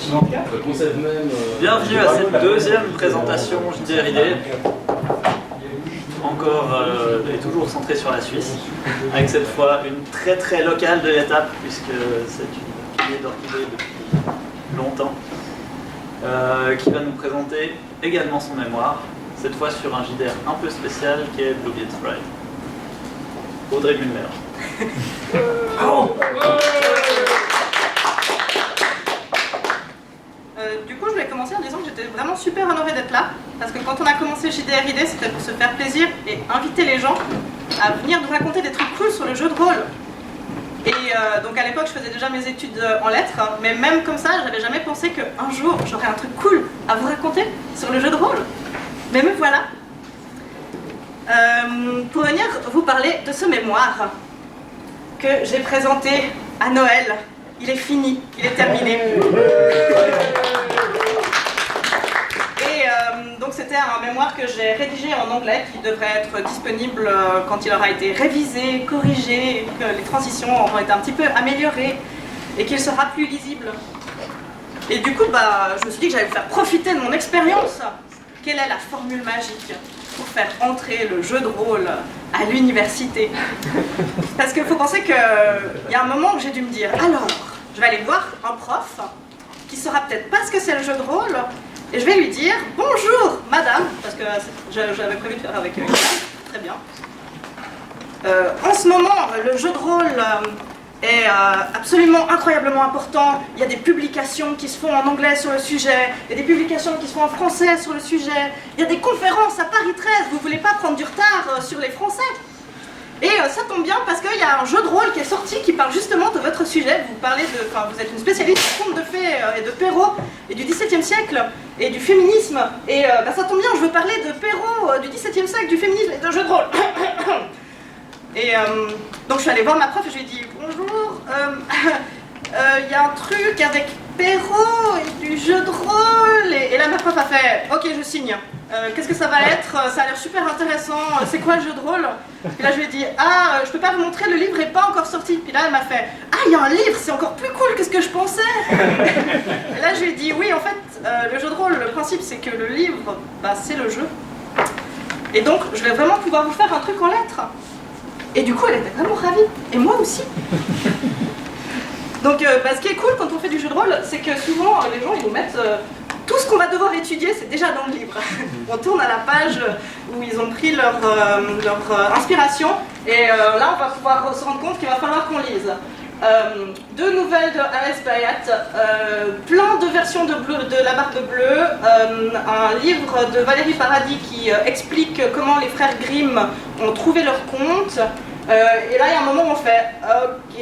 Le concept même. Bienvenue à cette deuxième présentation JDR-ID. Encore et toujours centrée sur la Suisse, avec cette fois une très locale de l'étape, puisque c'est une pilier d'orchidée depuis longtemps, qui va nous présenter également son mémoire, cette fois sur un JDR un peu spécial qui est Blue Beat Pride. Audrey Muller. Du coup, je vais commencer en disant que j'étais vraiment super honorée d'être là, parce que quand on a commencé JDR-ID, c'était pour se faire plaisir et inviter les gens à venir nous raconter des trucs cool sur le jeu de rôle. Et donc à l'époque, je faisais déjà mes études en lettres, mais même comme ça, j'avais jamais pensé qu'un jour, j'aurais un truc cool à vous raconter sur le jeu de rôle. Mais me voilà. Pour venir vous parler de ce mémoire que j'ai présenté à Noël. Il est fini, il est terminé. Et donc c'était un mémoire que j'ai rédigé en anglais qui devrait être disponible quand il aura été révisé, corrigé, que les transitions auront été un petit peu améliorées et qu'il sera plus lisible. Et du coup, je me suis dit que j'allais vous faire profiter de mon expérience. Quelle est la formule magique pour faire entrer le jeu de rôle à l'université? Parce qu'il faut penser qu'il y a un moment où j'ai dû me dire, alors, je vais aller voir un prof qui saura peut-être pas ce que c'est le jeu de rôle, et je vais lui dire, bonjour madame, parce que j'avais prévu de faire avec une dame, très bien. En ce moment, le jeu de rôle est absolument incroyablement important. Il y a des publications qui se font en anglais sur le sujet, il y a des publications qui se font en français sur le sujet, il y a des conférences à Paris 13, vous voulez pas prendre du retard sur les Français? Et ça tombe bien parce qu'il y a un jeu de rôle qui est sorti qui parle justement de votre sujet. Vous êtes une spécialiste de contes de fées et de Perrault et du XVIIe siècle et du féminisme. Et ça tombe bien, je veux parler de Perrault, du XVIIe siècle, du féminisme et de jeu de rôle. Et donc je suis allée voir ma prof et je lui ai dit bonjour, il y a un truc avec Perrault et du jeu de rôle. Et là ma prof a fait ok, je signe. Qu'est-ce que ça va être? Ça a l'air super intéressant, c'est quoi le jeu de rôle? Puis là je lui ai dit je peux pas vous montrer, le livre est pas encore sorti. Puis là elle m'a fait il y a un livre, c'est encore plus cool que ce que je pensais. Et là je lui ai dit oui, en fait le jeu de rôle, le principe c'est que le livre c'est le jeu. Et donc je vais vraiment pouvoir vous faire un truc en lettres. Et du coup elle était vraiment ravie, et moi aussi. Donc ce qui est cool quand on fait du jeu de rôle, c'est que souvent les gens ils nous mettent tout ce qu'on va devoir étudier, c'est déjà dans le livre. On tourne à la page où ils ont pris leur inspiration, et là on va pouvoir se rendre compte qu'il va falloir qu'on lise 2 nouvelles de Alice Bayat, plein de versions de La Barbe Bleue, un livre de Valérie Paradis qui explique comment les frères Grimm ont trouvé leur compte, et là il y a un moment où on fait ok,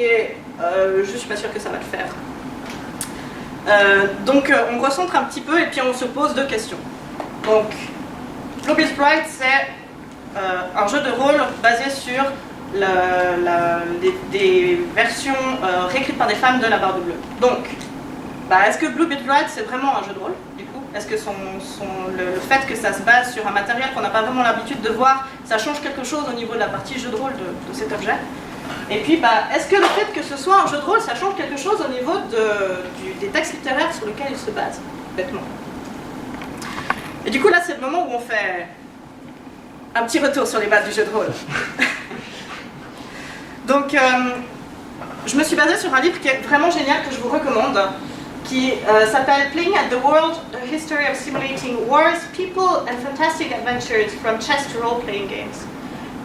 je suis pas sûre que ça va le faire. Donc on recentre un petit peu et puis on se pose 2 questions. Donc Blue Beat Pride, c'est un jeu de rôle basé sur des versions réécrites par des femmes de La Barbe Bleue. Donc est-ce que Blue Beat Pride c'est vraiment un jeu de rôle du coup? Est-ce que le fait que ça se base sur un matériel qu'on n'a pas vraiment l'habitude de voir, ça change quelque chose au niveau de la partie jeu de rôle de cet objet? Et puis, est-ce que le fait que ce soit un jeu de rôle, ça change quelque chose au niveau des textes littéraires sur lesquels il se base, bêtement? Et du coup, là, c'est le moment où on fait un petit retour sur les bases du jeu de rôle. Donc, je me suis basée sur un livre qui est vraiment génial, que je vous recommande, qui s'appelle Playing at the World, The History of Simulating Wars, People and Fantastic Adventures from Chess to Role-Playing Games,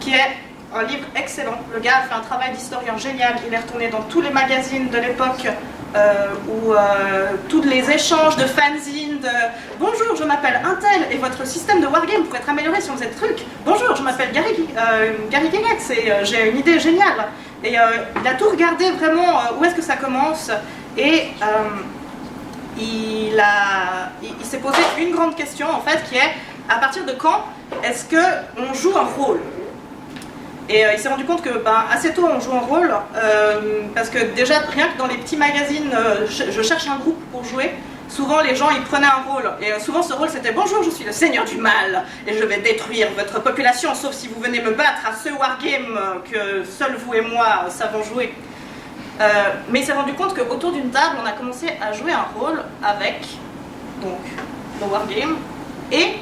qui est un livre excellent. Le gars a fait un travail d'historien génial. Il est retourné dans tous les magazines de l'époque où tous les échanges de fanzines de « Bonjour, je m'appelle Intel et votre système de wargame pourrait être amélioré si on faisait le truc. Bonjour, je m'appelle Gary Gygax et j'ai une idée géniale. » Et il a tout regardé vraiment où est-ce que ça commence. Et il s'est posé une grande question en fait qui est à partir de quand est-ce qu'on joue un rôle? Et il s'est rendu compte que assez tôt on joue un rôle, parce que déjà rien que dans les petits magazines, je cherche un groupe pour jouer, souvent les gens ils prenaient un rôle, et souvent ce rôle c'était bonjour, je suis le seigneur du mal, et je vais détruire votre population, sauf si vous venez me battre à ce wargame que seuls vous et moi savons jouer. Mais il s'est rendu compte qu'autour d'une table, on a commencé à jouer un rôle avec donc, le wargame et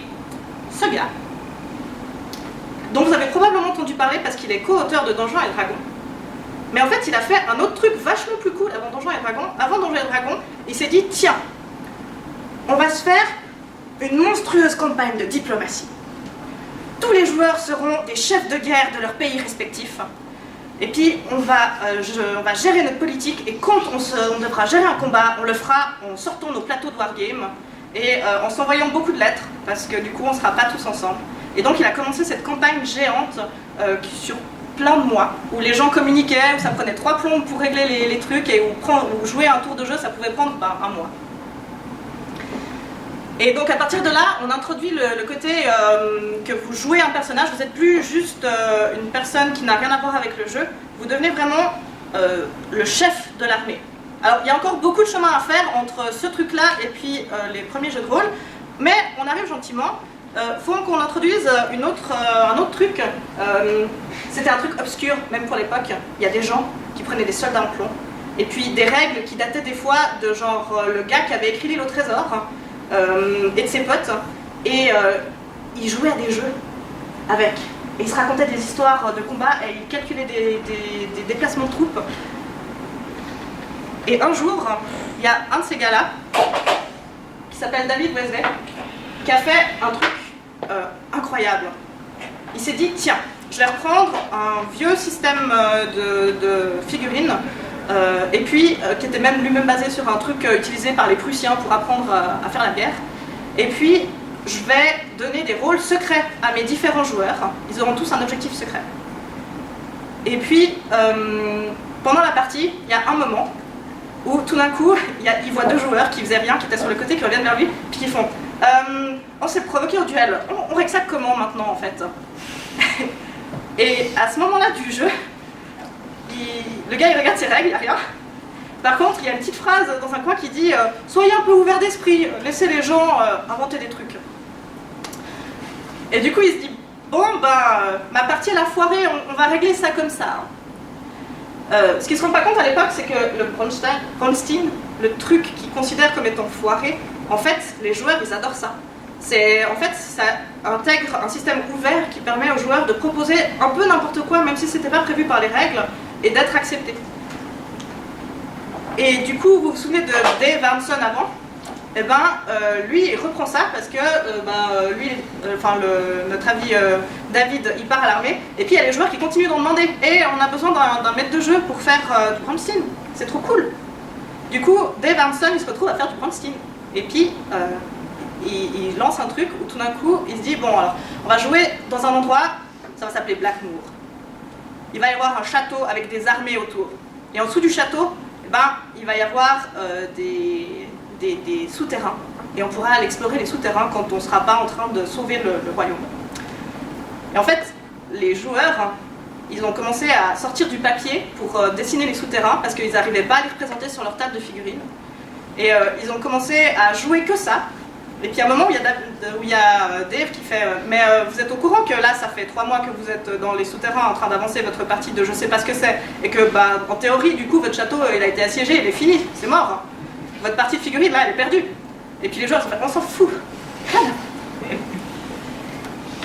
ce gars, dont vous avez probablement entendu parler parce qu'il est co-auteur de Donjons et Dragons. Mais en fait, il a fait un autre truc vachement plus cool avant Donjons et Dragons. Avant Donjons et Dragons, il s'est dit, tiens, on va se faire une monstrueuse campagne de diplomatie. Tous les joueurs seront des chefs de guerre de leur pays respectifs. Et puis, on va gérer notre politique, et quand on devra gérer un combat, on le fera en sortant nos plateaux de wargame et en s'envoyant beaucoup de lettres, parce que du coup, on ne sera pas tous ensemble. Et donc, il a commencé cette campagne géante sur plein de mois, où les gens communiquaient, où ça prenait 3 plombes pour régler les trucs, et où jouer un tour de jeu, ça pouvait prendre un mois. Et donc à partir de là, on introduit le côté que vous jouez un personnage, vous n'êtes plus juste une personne qui n'a rien à voir avec le jeu, vous devenez vraiment le chef de l'armée. Alors il y a encore beaucoup de chemin à faire entre ce truc-là et puis les premiers jeux de rôle, mais on arrive gentiment. Faut qu'on introduise un autre truc. C'était un truc obscur, même pour l'époque. Il y a des gens qui prenaient des soldats en plomb, et puis des règles qui dataient des fois de genre le gars qui avait écrit l'île au trésor, et de ses potes, et ils jouaient à des jeux avec. Et ils se racontaient des histoires de combat et ils calculaient des déplacements de troupes. Et un jour, il y a un de ces gars-là, qui s'appelle David Wesley, qui a fait un truc incroyable. Il s'est dit, tiens, je vais reprendre un vieux système de figurines, et puis qui était même lui-même basé sur un truc utilisé par les Prussiens pour apprendre à faire la guerre. Et puis, je vais donner des rôles secrets à mes différents joueurs. Ils auront tous un objectif secret. Et puis, pendant la partie, il y a un moment où tout d'un coup, il voit 2 joueurs qui faisaient rien, qui étaient sur le côté, qui reviennent vers lui, puis qui font on s'est provoqué au duel, on règle ça comment maintenant en fait? Et à ce moment-là du jeu, le gars il regarde ses règles, il n'y a rien. Par contre, il y a une petite phrase dans un coin qui dit soyez un peu ouvert d'esprit, laissez les gens inventer des trucs. Et du coup il se dit bon ma partie elle a foiré, on va régler ça comme ça. Ce qu'ils ne se rendent pas compte à l'époque, c'est que le Bronstein, le truc qu'ils considèrent comme étant foiré, en fait, les joueurs, ils adorent ça. En fait, ça intègre un système ouvert qui permet aux joueurs de proposer un peu n'importe quoi, même si ce n'était pas prévu par les règles, et d'être accepté. Et du coup, vous vous souvenez de Dave Arneson avant? Eh ben, lui, il reprend ça parce que notre ami David, il part à l'armée, et puis il y a les joueurs qui continuent d'en demander. Et on a besoin d'un maître de jeu pour faire du Bronstein. C'est trop cool. Du coup, Dave Arneson, il se retrouve à faire du Bronstein. Et puis, il lance un truc où tout d'un coup, il se dit, bon alors, on va jouer dans un endroit, ça va s'appeler Blackmoor. Il va y avoir un château avec des armées autour. Et en dessous du château, eh ben, il va y avoir des souterrains. Et on pourra aller explorer les souterrains quand on ne sera pas en train de sauver le royaume. Et en fait, les joueurs, ils ont commencé à sortir du papier pour dessiner les souterrains parce qu'ils n'arrivaient pas à les représenter sur leur table de figurines. Et ils ont commencé à jouer que ça. Et puis à un moment où il y a Dave qui fait mais vous êtes au courant que là ça fait 3 mois que vous êtes dans les souterrains en train d'avancer votre partie de je sais pas ce que c'est, et que en théorie du coup votre château il a été assiégé, il est fini, c'est mort. Votre partie de figurine là elle est perdue. Et puis les joueurs on s'en fout.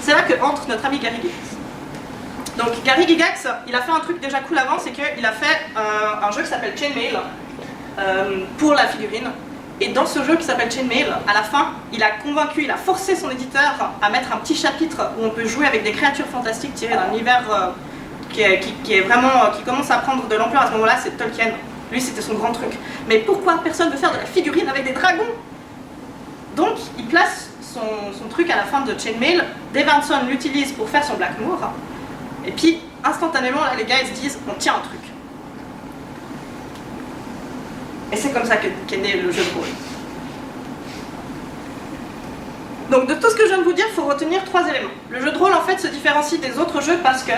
C'est là que entre notre ami Gary Gygax. Donc Gary Gygax, il a fait un truc déjà cool avant, c'est qu'il a fait un jeu qui s'appelle Chainmail pour la figurine. Et dans ce jeu qui s'appelle Chainmail, à la fin, il a forcé son éditeur à mettre un petit chapitre où on peut jouer avec des créatures fantastiques tirées d'un univers qui commence à prendre de l'ampleur à ce moment-là, c'est Tolkien. Lui, c'était son grand truc. Mais pourquoi personne ne veut faire de la figurine avec des dragons? Donc, il place son truc à la fin de Chainmail. Dave Arneson l'utilise pour faire son Blackmoor. Et puis, instantanément, là, les gars, ils se disent, on tient un truc. Et c'est comme ça qu'est né le jeu de rôle. Donc de tout ce que je viens de vous dire, il faut retenir 3 éléments. Le jeu de rôle en fait se différencie des autres jeux parce que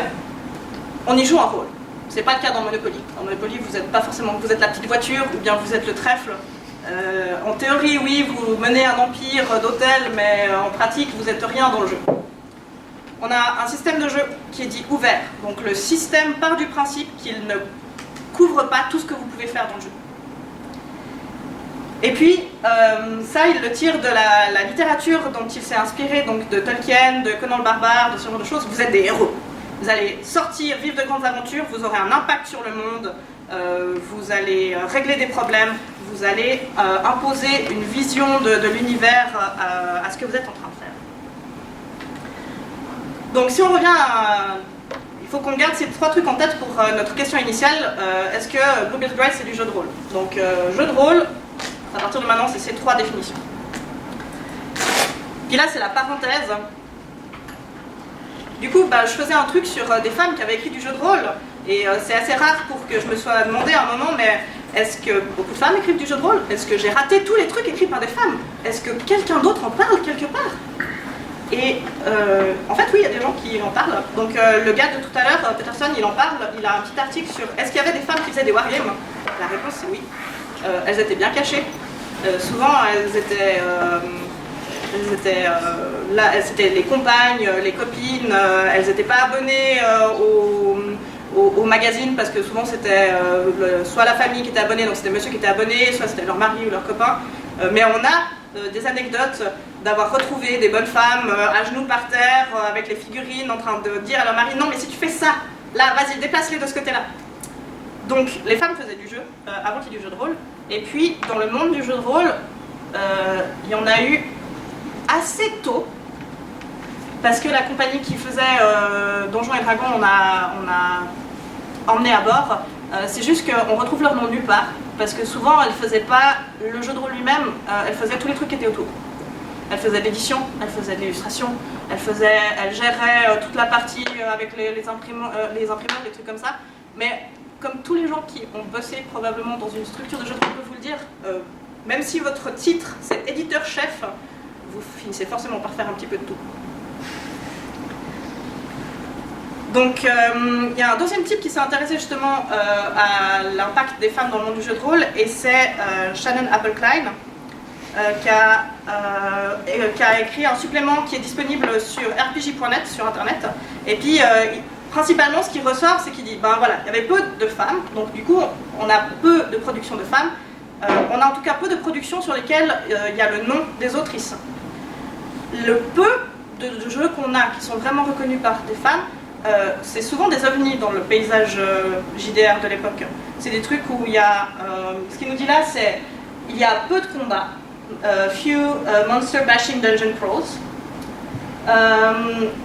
on y joue un rôle. C'est pas le cas dans Monopoly. Dans Monopoly, vous êtes pas forcément, vous êtes la petite voiture ou bien vous êtes le trèfle. En théorie, oui, vous menez un empire d'hôtels, mais en pratique, vous n'êtes rien dans le jeu. On a un système de jeu qui est dit ouvert. Donc le système part du principe qu'il ne couvre pas tout ce que vous pouvez faire dans le jeu. Et puis, ça, il le tire de la littérature dont il s'est inspiré, donc de Tolkien, de Conan le Barbare, de ce genre de choses. Vous êtes des héros. Vous allez sortir, vivre de grandes aventures, vous aurez un impact sur le monde, vous allez régler des problèmes, vous allez imposer une vision de l'univers à ce que vous êtes en train de faire. Donc si on revient il faut qu'on garde ces 3 trucs en tête pour notre question initiale. Est-ce que Bluebeard Bright c'est du jeu de rôle? Donc jeu de rôle, à partir de maintenant, c'est ces 3 définitions. Puis là, c'est la parenthèse. Du coup, je faisais un truc sur des femmes qui avaient écrit du jeu de rôle. Et c'est assez rare pour que je me sois demandé à un moment, mais est-ce que beaucoup de femmes écrivent du jeu de rôle? Est-ce que j'ai raté tous les trucs écrits par des femmes? Est-ce que quelqu'un d'autre en parle quelque part? Et en fait, oui, il y a des gens qui en parlent. Donc le gars de tout à l'heure, Peterson, il en parle. Il a un petit article sur est-ce qu'il y avait des femmes qui faisaient des wargames? La réponse c'est oui. Elles étaient bien cachées. Souvent, c'était les compagnes, les copines, elles n'étaient pas abonnées au magazine parce que souvent c'était soit la famille qui était abonnée, donc c'était monsieur qui était abonné, soit c'était leur mari ou leur copain. Mais on a des anecdotes d'avoir retrouvé des bonnes femmes à genoux par terre avec les figurines en train de dire à leur mari non mais si tu fais ça, là vas-y déplace-les de ce côté-là. Donc les femmes faisaient du jeu avant qu'il y ait du jeu de rôle. Et puis dans le monde du jeu de rôle, il y en a eu assez tôt, parce que la compagnie qui faisait Donjons et Dragons, on a emmené à bord. C'est juste qu'on retrouve leur nom nulle part, parce que souvent elles ne faisaient pas le jeu de rôle lui-même, elles faisaient tous les trucs qui étaient autour. Elles faisaient de l'édition, elles faisaient de l'illustration, elles géraient toute la partie avec les imprimeurs, des trucs comme ça. Mais comme tous les gens qui ont bossé probablement dans une structure de jeu de rôle peuvent vous le dire, même si votre titre c'est éditeur-chef, vous finissez forcément par faire un petit peu de tout. Donc il y a un deuxième type qui s'est intéressé justement à l'impact des femmes dans le monde du jeu de rôle, et c'est Shannon Appelklein, qui a écrit un supplément qui est disponible sur rpg.net, sur internet. Et puis principalement ce qui ressort, c'est qu'il dit, ben voilà, il y avait peu de femmes, donc du coup on a peu de production de femmes, on a en tout cas peu de productions sur lesquelles il y a le nom des autrices. Le peu de jeux qu'on a qui sont vraiment reconnus par des femmes, c'est souvent des ovnis dans le paysage JDR de l'époque. C'est des trucs où il y a... ce qu'il nous dit là, c'est il y a peu de combats, few monster bashing dungeon crawls,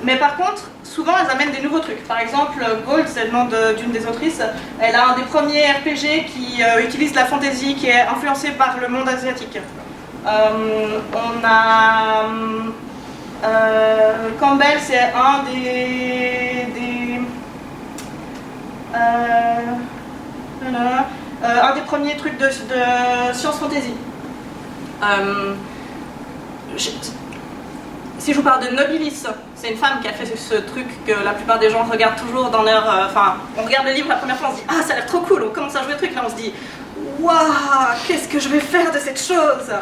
mais par contre, souvent elles amènent des nouveaux trucs. Par exemple, Gold, c'est le nom d'une des autrices, elle a un des premiers RPG qui utilise la fantasy, qui est influencé par le monde asiatique. On a Campbell, c'est un des premiers trucs de science fantasy. Si je vous parle de Nobilis, c'est une femme qui a fait ce truc que la plupart des gens regardent toujours dans leur... Enfin, on regarde le livre la première fois, on se dit « Ah, ça a l'air trop cool !» On commence à jouer le truc, là on se dit « Waouh, qu'est-ce que je vais faire de cette chose ?»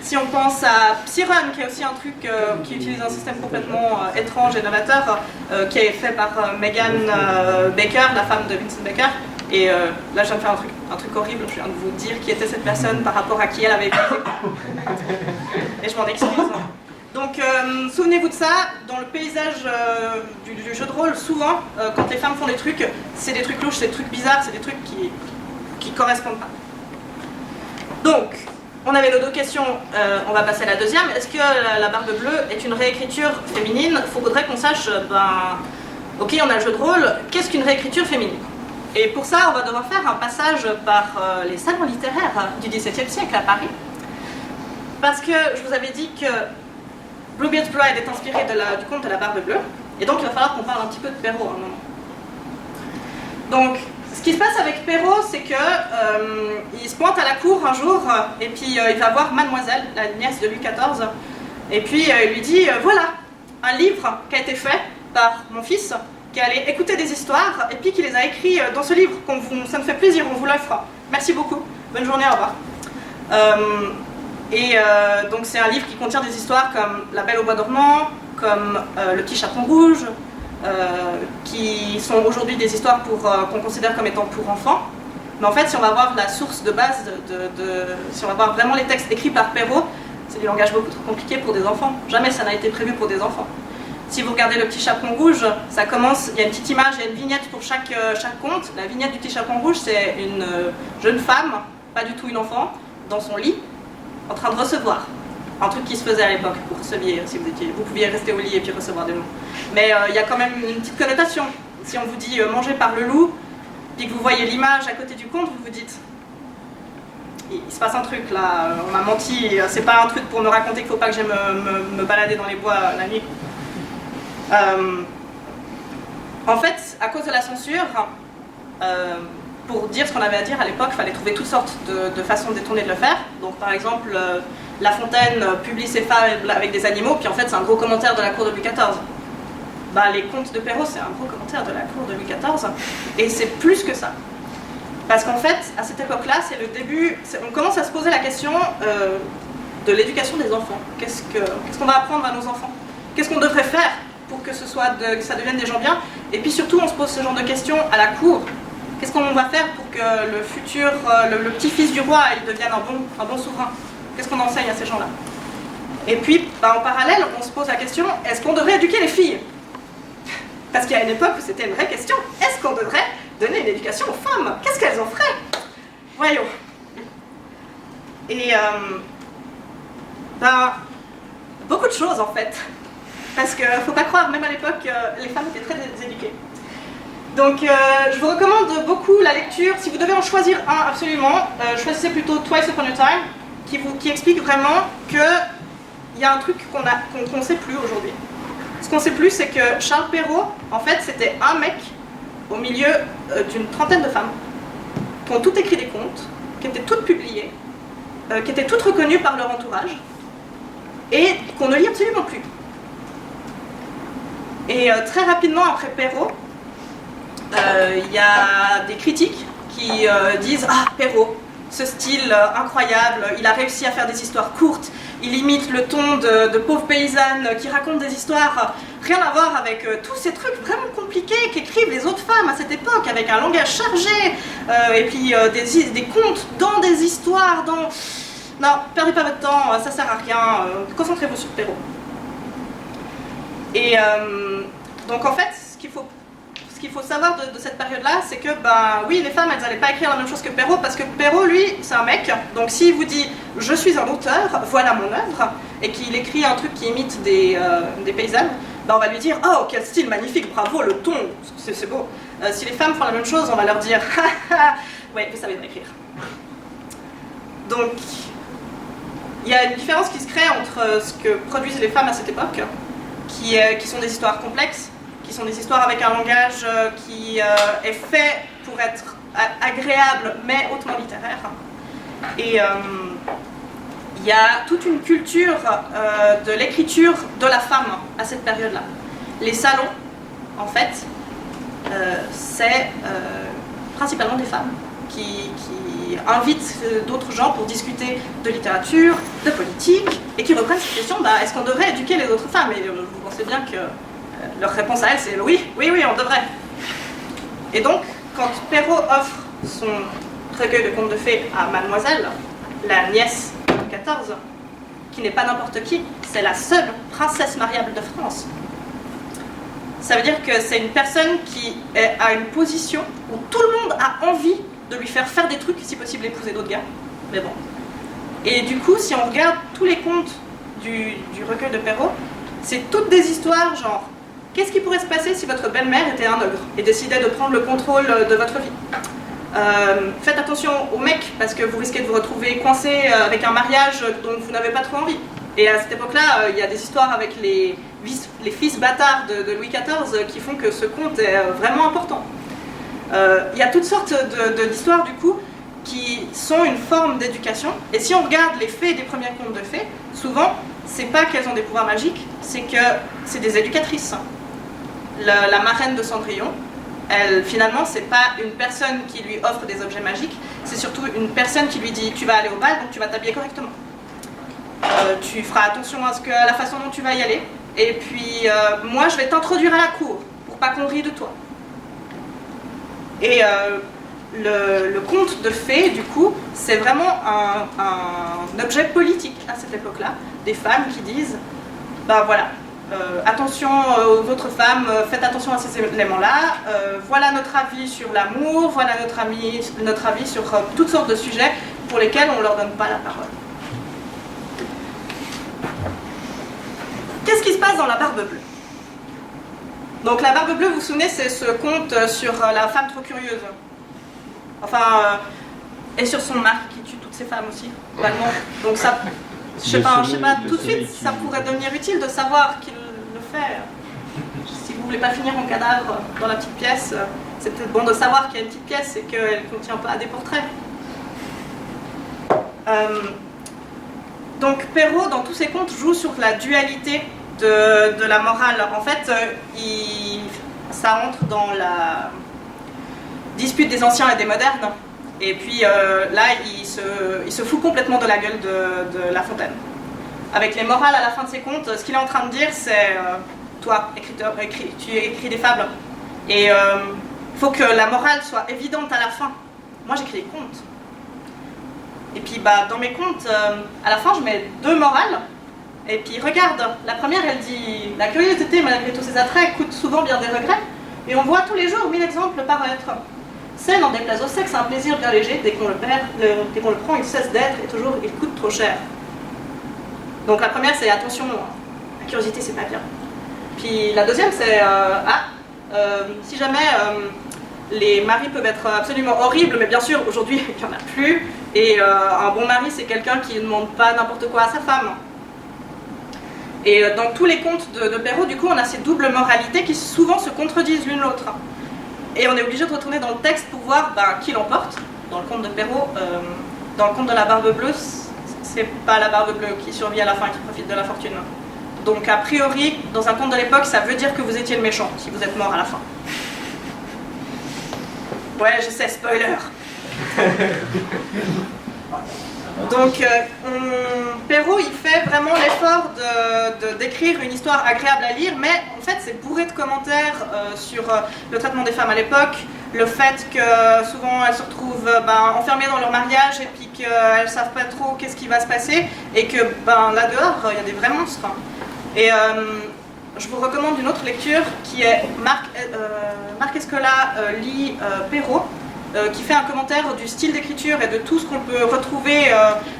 Si on pense à Psyrun, qui est aussi un truc qui utilise un système complètement étrange et novateur, qui est fait par Megan Baker, la femme de Vincent Baker. Et là, je viens de faire un truc horrible, je viens de vous dire qui était cette personne par rapport à qui elle avait été. Et je m'en excuse. Donc, souvenez-vous de ça, dans le paysage du jeu de rôle, souvent, quand les femmes font des trucs, c'est des trucs louches, c'est des trucs bizarres, c'est des trucs qui correspondent pas. Donc, on avait nos deux questions, on va passer à la deuxième. Est-ce que la Barbe Bleue est une réécriture féminine? Il faudrait qu'on sache, ok, on a le jeu de rôle, qu'est-ce qu'une réécriture féminine? Et pour ça, on va devoir faire un passage par les salons littéraires du XVIIe siècle à Paris. Parce que je vous avais dit que Bluebeard's Bride est inspiré du conte de la Barbe Bleue, et donc il va falloir qu'on parle un petit peu de Perrault à un moment. Donc, ce qui se passe avec Perrault, c'est que il se pointe à la cour un jour, et puis il va voir Mademoiselle, la nièce de Louis XIV, et puis il lui dit voilà, un livre qui a été fait par mon fils, qui allait écouter des histoires, et puis qui les a écrits dans ce livre, ça me fait plaisir, on vous l'offre. Merci beaucoup, bonne journée, au revoir. Donc c'est un livre qui contient des histoires comme La Belle au bois dormant, comme Le Petit Chaperon rouge, qui sont aujourd'hui des histoires qu'on considère comme étant pour enfants. Mais en fait, si on va voir la source de base, si on va voir vraiment les textes écrits par Perrault, c'est du langage beaucoup trop compliqué pour des enfants. Jamais ça n'a été prévu pour des enfants. Si vous regardez le petit chaperon rouge, ça commence, il y a une petite image, il y a une vignette pour chaque conte. La vignette du petit chaperon rouge, c'est une jeune femme, pas du tout une enfant, dans son lit, en train de recevoir. Un truc qui se faisait à l'époque pour recevoir, si vous pouviez rester au lit et puis recevoir des mots. Mais il y a quand même une petite connotation. Si on vous dit mangé par le loup, puis que vous voyez l'image à côté du conte, vous vous dites il se passe un truc là, on m'a menti, c'est pas un truc pour me raconter qu'il faut pas que j'aille me balader dans les bois la nuit. En fait, à cause de la censure, pour dire ce qu'on avait à dire à l'époque, il fallait trouver toutes sortes de façons détournées de le faire. Donc par exemple, La Fontaine publie ses fables avec des animaux, puis en fait c'est un gros commentaire de la cour de Louis XIV. Bah, les contes de Perrault, c'est un gros commentaire de la cour de Louis XIV, et c'est plus que ça. Parce qu'en fait, à cette époque-là, c'est le début, on commence à se poser la question de l'éducation des enfants. Qu'est-ce qu'on va apprendre à nos enfants? Qu'est-ce qu'on devrait faire pour que que ça devienne des gens bien? Et puis surtout, on se pose ce genre de questions à la cour. Qu'est-ce qu'on va faire pour que le futur, le petit-fils du roi, il devienne un bon souverain? Qu'est-ce qu'on enseigne à ces gens-là? Et puis, en parallèle, on se pose la question, est-ce qu'on devrait éduquer les filles? Parce qu'il y a une époque où c'était une vraie question. Est-ce qu'on devrait donner une éducation aux femmes? Qu'est-ce qu'elles en feraient? Voyons. Et beaucoup de choses en fait. Parce qu'il ne faut pas croire, même à l'époque, les femmes étaient très éduquées. Donc je vous recommande beaucoup la lecture. Si vous devez en choisir un absolument, choisissez plutôt Twice Upon a Time, qui explique vraiment qu'il y a un truc qu'on ne sait plus aujourd'hui. Ce qu'on ne sait plus, c'est que Charles Perrault, en fait, c'était un mec au milieu d'une trentaine de femmes qui ont toutes écrit des contes, qui étaient toutes publiées, qui étaient toutes reconnues par leur entourage, et qu'on ne lit absolument plus. Et très rapidement après Perrault, il y a des critiques qui disent « Ah, Perrault, ce style incroyable, il a réussi à faire des histoires courtes, il imite le ton de pauvres paysannes qui racontent des histoires, rien à voir avec tous ces trucs vraiment compliqués qu'écrivent les autres femmes à cette époque, avec un langage chargé, et puis des contes dans des histoires, dans... Non, perdez pas votre temps, ça sert à rien, concentrez-vous sur Perrault. » Et donc en fait, ce qu'il faut savoir de cette période-là, c'est que, oui, les femmes, elles n'allaient pas écrire la même chose que Perrault, parce que Perrault, lui, c'est un mec, donc s'il vous dit « je suis un auteur, voilà mon œuvre », et qu'il écrit un truc qui imite des paysannes, on va lui dire « oh, quel style magnifique, bravo, le ton, c'est beau ». Si les femmes font la même chose, on va leur dire « ah ah, ouais, vous savez pas écrire ». Donc, il y a une différence qui se crée entre ce que produisent les femmes à cette époque, qui sont des histoires complexes, qui sont des histoires avec un langage qui est fait pour être agréable mais hautement littéraire. Et il y a toute une culture de l'écriture de la femme à cette période-là. Les salons, en fait, c'est principalement des femmes qui invitent d'autres gens pour discuter de littérature, de politique, et qui reprennent cette question, est-ce qu'on devrait éduquer les autres femmes? Et vous pensez bien que leur réponse à elle, c'est oui, on devrait. Et donc, quand Perrault offre son recueil de contes de fées à Mademoiselle, la nièce de Louis XIV, qui n'est pas n'importe qui, c'est la seule princesse mariable de France. Ça veut dire que c'est une personne qui a une position où tout le monde a envie de lui faire des trucs, si possible épouser d'autres gars, mais bon. Et du coup, si on regarde tous les contes du recueil de Perrault, c'est toutes des histoires genre qu'est-ce qui pourrait se passer si votre belle-mère était un ogre et décidait de prendre le contrôle de votre vie? Faites attention aux mecs parce que vous risquez de vous retrouver coincé avec un mariage dont vous n'avez pas trop envie. Et à cette époque-là, il y a des histoires avec les fils bâtards de Louis XIV qui font que ce conte est vraiment important. Il y a toutes sortes d'histoires du coup qui sont une forme d'éducation. Et si on regarde les fées des premiers contes de fées, souvent, c'est pas qu'elles ont des pouvoirs magiques, c'est que c'est des éducatrices. La marraine de Cendrillon, elle, finalement, c'est pas une personne qui lui offre des objets magiques, c'est surtout une personne qui lui dit « tu vas aller au bal, donc tu vas t'habiller correctement. Tu feras attention à la façon dont tu vas y aller, et puis moi je vais t'introduire à la cour, pour pas qu'on rie de toi. » Et le conte de fées, du coup, c'est vraiment un objet politique à cette époque-là. Des femmes qui disent, ben voilà, attention aux autres femmes, faites attention à ces éléments-là, voilà notre avis sur l'amour, voilà notre avis sur toutes sortes de sujets pour lesquels on ne leur donne pas la parole. Qu'est-ce qui se passe dans La Barbe Bleue? Donc La Barbe Bleue, vous vous souvenez, c'est ce conte sur la femme trop curieuse. Enfin, et sur son mari qui tue toutes ces femmes aussi, globalement. Donc ça, je sais pas, tout de suite, ça pourrait devenir utile de savoir qu'il le fait. Si vous voulez pas finir en cadavre dans la petite pièce, c'est peut-être bon de savoir qu'il y a une petite pièce et qu'elle ne contient pas des portraits. Donc Perrault, dans tous ses contes, joue sur la dualité de la morale. En fait, ça entre dans la dispute des anciens et des modernes. Et puis là, il se fout complètement de la gueule de La Fontaine. Avec les morales à la fin de ses contes, ce qu'il est en train de dire, c'est toi, écriteur, tu écris des fables. Et il faut que la morale soit évidente à la fin. Moi, j'écris des contes. Et puis dans mes contes, à la fin, je mets 2 morales. Et puis regarde, la première, elle dit « La curiosité, malgré tous ses attraits, coûte souvent bien des regrets. » Et on voit tous les jours 1000 exemples paraître. C'est, n'en déplaise au sexe, un plaisir bien léger. Dès qu'on le prend, il cesse d'être et toujours il coûte trop cher. Donc la première, c'est attention, la curiosité, c'est pas bien. Puis la deuxième, c'est si jamais les maris peuvent être absolument horribles, mais bien sûr, aujourd'hui, il n'y en a plus. Et un bon mari, c'est quelqu'un qui ne demande pas n'importe quoi à sa femme. Et dans tous les contes de Perrault, du coup, on a ces doubles moralités qui souvent se contredisent l'une l'autre. Et on est obligé de retourner dans le texte pour voir qui l'emporte. Dans le conte de Perrault, dans le conte de La Barbe Bleue, c'est pas la Barbe Bleue qui survit à la fin, qui profite de la fortune. Donc a priori, dans un conte de l'époque, ça veut dire que vous étiez le méchant, si vous êtes mort à la fin. Ouais, je sais, spoiler. Donc Perrault, il fait vraiment l'effort d'écrire une histoire agréable à lire, mais en fait c'est bourré de commentaires sur le traitement des femmes à l'époque, le fait que souvent elles se retrouvent enfermées dans leur mariage et puis qu'elles ne savent pas trop qu'est-ce qui va se passer, et que là dehors il y a des vrais monstres. Et je vous recommande une autre lecture qui est Marc Escola lit Perrault, qui fait un commentaire du style d'écriture et de tout ce qu'on peut retrouver.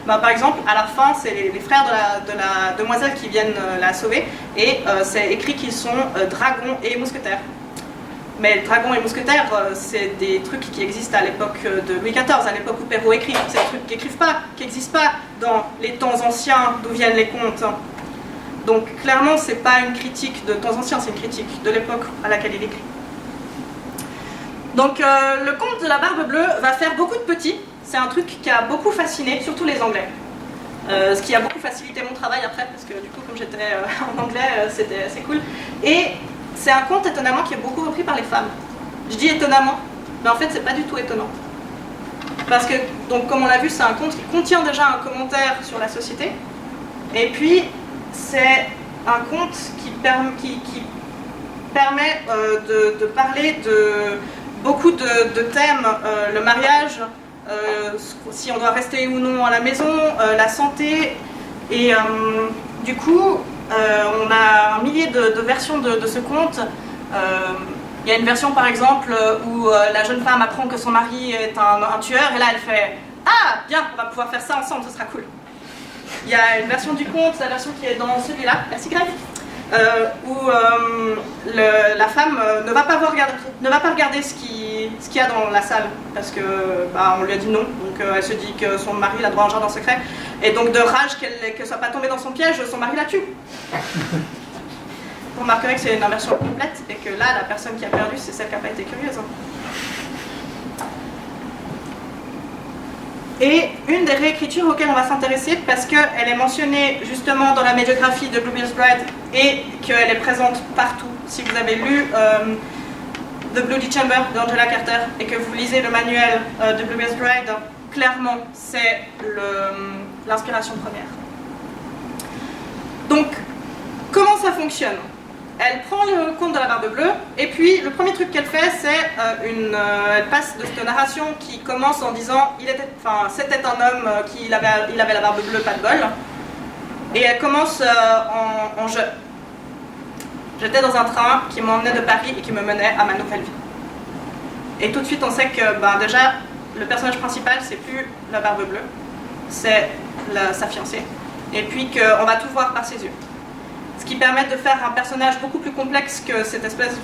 Par exemple, à la fin, c'est les frères de la demoiselle qui viennent la sauver, et c'est écrit qu'ils sont dragons et mousquetaires. Mais dragons et mousquetaires, c'est des trucs qui existent à l'époque de Louis XIV, à l'époque où Perrault écrit. C'est des trucs qui n'existent pas dans les temps anciens d'où viennent les contes. Donc clairement, c'est pas une critique de temps anciens, c'est une critique de l'époque à laquelle il écrit. Donc le conte de La Barbe Bleue va faire beaucoup de petits. C'est un truc qui a beaucoup fasciné, surtout les Anglais. Ce qui a beaucoup facilité mon travail après, parce que du coup, comme j'étais en anglais, c'était assez cool. Et c'est un conte étonnamment qui est beaucoup repris par les femmes. Je dis étonnamment, mais en fait, c'est pas du tout étonnant. Parce que, donc, comme on l'a vu, c'est un conte qui contient déjà un commentaire sur la société. Et puis, c'est un conte qui permet de parler de beaucoup de thèmes, le mariage, si on doit rester ou non à la maison, la santé, et du coup on a un millier de versions de ce conte. Il y a une version par exemple où la jeune femme apprend que son mari est un tueur, et là elle fait « Ah, bien, on va pouvoir faire ça ensemble, ce sera cool ». Il y a une version du conte, la version qui est dans celui-là, merci Greg, où la femme ne va pas regarder ce qu'il y a dans la salle, parce que on lui a dit non, donc elle se dit que son mari a droit à un jardin secret, et donc de rage qu'elle ne soit pas tombée dans son piège, son mari la tue. Vous remarquerez que c'est une inversion complète, et que là, la personne qui a perdu, c'est celle qui n'a pas été curieuse. Et une des réécritures auxquelles on va s'intéresser, parce qu'elle est mentionnée justement dans la médiographie de Bluebeard's Bride et qu'elle est présente partout. Si vous avez lu The Bloody Chamber d'Angela Carter et que vous lisez le manuel de Bluebeard's Bride, clairement c'est l'inspiration première. Donc, comment ça fonctionne? elle prend le conte de la Barbe Bleue, et puis le premier truc qu'elle fait, c'est elle passe de cette narration qui commence en disant c'était un homme il avait la barbe bleue, pas de bol, et elle commence en je. J'étais dans un train qui m'emmenait de Paris et qui me menait à ma nouvelle vie. Et tout de suite, on sait que déjà, le personnage principal, c'est plus la Barbe Bleue, c'est sa fiancée, et puis qu'on va tout voir par ses yeux. Ce qui permet de faire un personnage beaucoup plus complexe que cette espèce...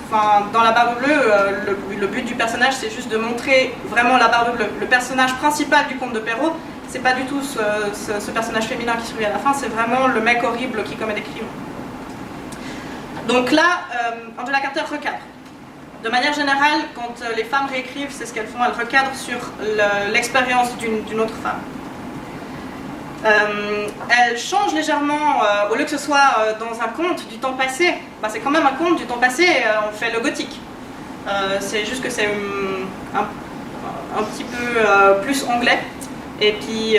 dans la Barbe Bleue, le but du personnage, c'est juste de montrer vraiment la Barbe Bleue. Le personnage principal du conte de Perrault, c'est pas du tout ce personnage féminin qui survit à la fin, c'est vraiment le mec horrible qui commet des crimes. Donc là, Angela Carter recadre. De manière générale, quand les femmes réécrivent, c'est ce qu'elles font, elles recadrent sur l'expérience d'une autre femme. Elle change légèrement, au lieu que ce soit dans un conte du temps passé, c'est quand même un conte du temps passé, on fait le gothique. C'est juste que c'est un petit peu plus anglais, et puis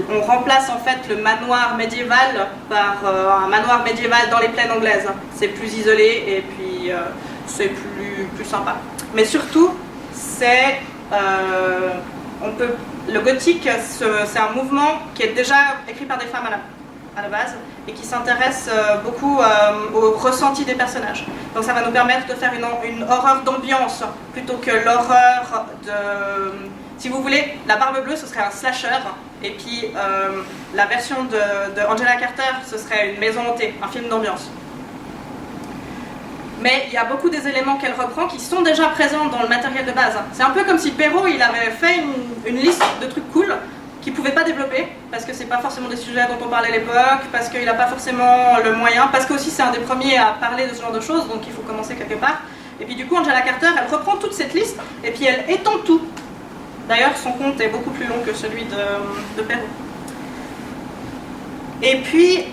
on remplace en fait le manoir médiéval par un manoir médiéval dans les plaines anglaises. C'est plus isolé et puis c'est plus sympa. Mais surtout, c'est le gothique, c'est un mouvement qui est déjà écrit par des femmes à la base et qui s'intéresse beaucoup au ressenti des personnages. Donc ça va nous permettre de faire une horreur d'ambiance plutôt que l'horreur de... Si vous voulez, la Barbe Bleue, ce serait un slasher, et puis la version de Angela Carter, ce serait une maison hantée, un film d'ambiance. Mais il y a beaucoup des éléments qu'elle reprend qui sont déjà présents dans le matériel de base. C'est un peu comme si Perrault il avait fait une liste de trucs cool qu'il ne pouvait pas développer, parce que c'est pas forcément des sujets dont on parlait à l'époque, parce qu'il n'a pas forcément le moyen, parce que aussi c'est un des premiers à parler de ce genre de choses, donc il faut commencer quelque part. Et puis du coup, Angela Carter, elle reprend toute cette liste, et puis elle étend tout. D'ailleurs, son conte est beaucoup plus long que celui de Perrault. Et puis,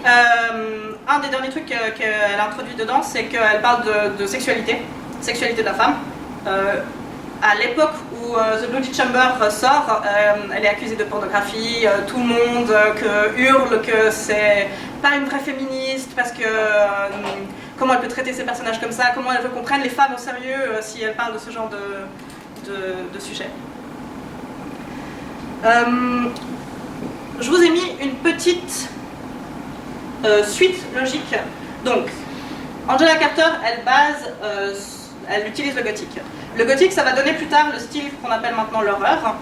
un des derniers trucs qu'elle a introduit dedans, c'est qu'elle parle de sexualité de la femme. À l'époque où The Bloody Chamber sort, elle est accusée de pornographie, tout le monde hurle que c'est pas une vraie féministe, parce que comment elle peut traiter ses personnages comme ça, comment elle veut qu'on prenne les femmes au sérieux si elle parle de ce genre de sujet. Je vous ai mis une petite suite logique. Donc, Angela Carter, elle utilise le gothique. Le gothique, ça va donner plus tard le style qu'on appelle maintenant l'horreur.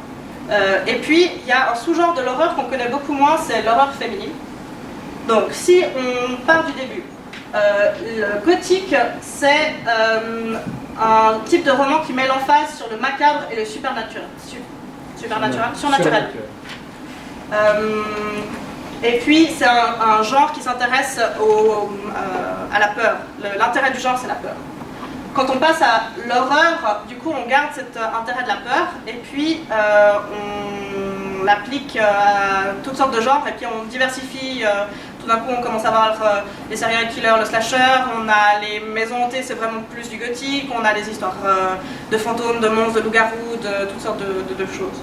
Et puis, il y a un sous-genre de l'horreur qu'on connaît beaucoup moins, c'est l'horreur féminine. Donc, si on part du début, le gothique, c'est un type de roman qui met l'emphase sur le macabre et le surnaturel. Et puis c'est un genre qui s'intéresse à la peur. L'intérêt du genre, c'est la peur. Quand on passe à l'horreur, du coup on garde cet intérêt de la peur et puis on l'applique à toutes sortes de genres et puis on diversifie. Tout d'un coup on commence à voir les serial killers, le slasher, on a les maisons hantées, c'est vraiment plus du gothique, on a des histoires de fantômes, de monstres, de loups-garous, de toutes sortes de choses.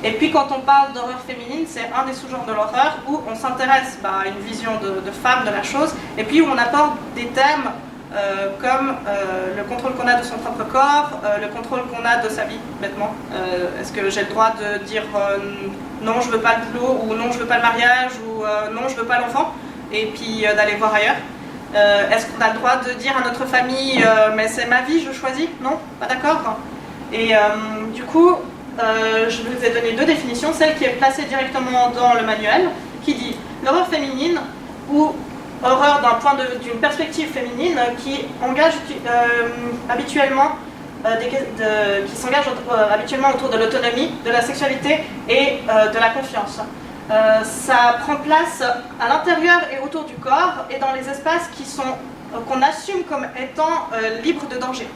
Et puis quand on parle d'horreur féminine, c'est un des sous-genres de l'horreur où on s'intéresse à une vision de femme de la chose, et puis où on apporte des thèmes comme le contrôle qu'on a de son propre corps, le contrôle qu'on a de sa vie, bêtement. Est-ce que j'ai le droit de dire non, je veux pas le boulot, ou non, je veux pas le mariage, ou non, je veux pas l'enfant, et puis d'aller voir ailleurs. Est-ce qu'on a le droit de dire à notre famille mais c'est ma vie, je choisis? Non, pas d'accord. Et du coup, je vous ai donné deux définitions, celle qui est placée directement dans le manuel, qui dit l'horreur féminine ou horreur d'une perspective féminine qui engage habituellement qui s'engage habituellement autour de l'autonomie, de la sexualité et de la confiance. Ça prend place à l'intérieur et autour du corps et dans les espaces qu'on assume comme étant libres de danger.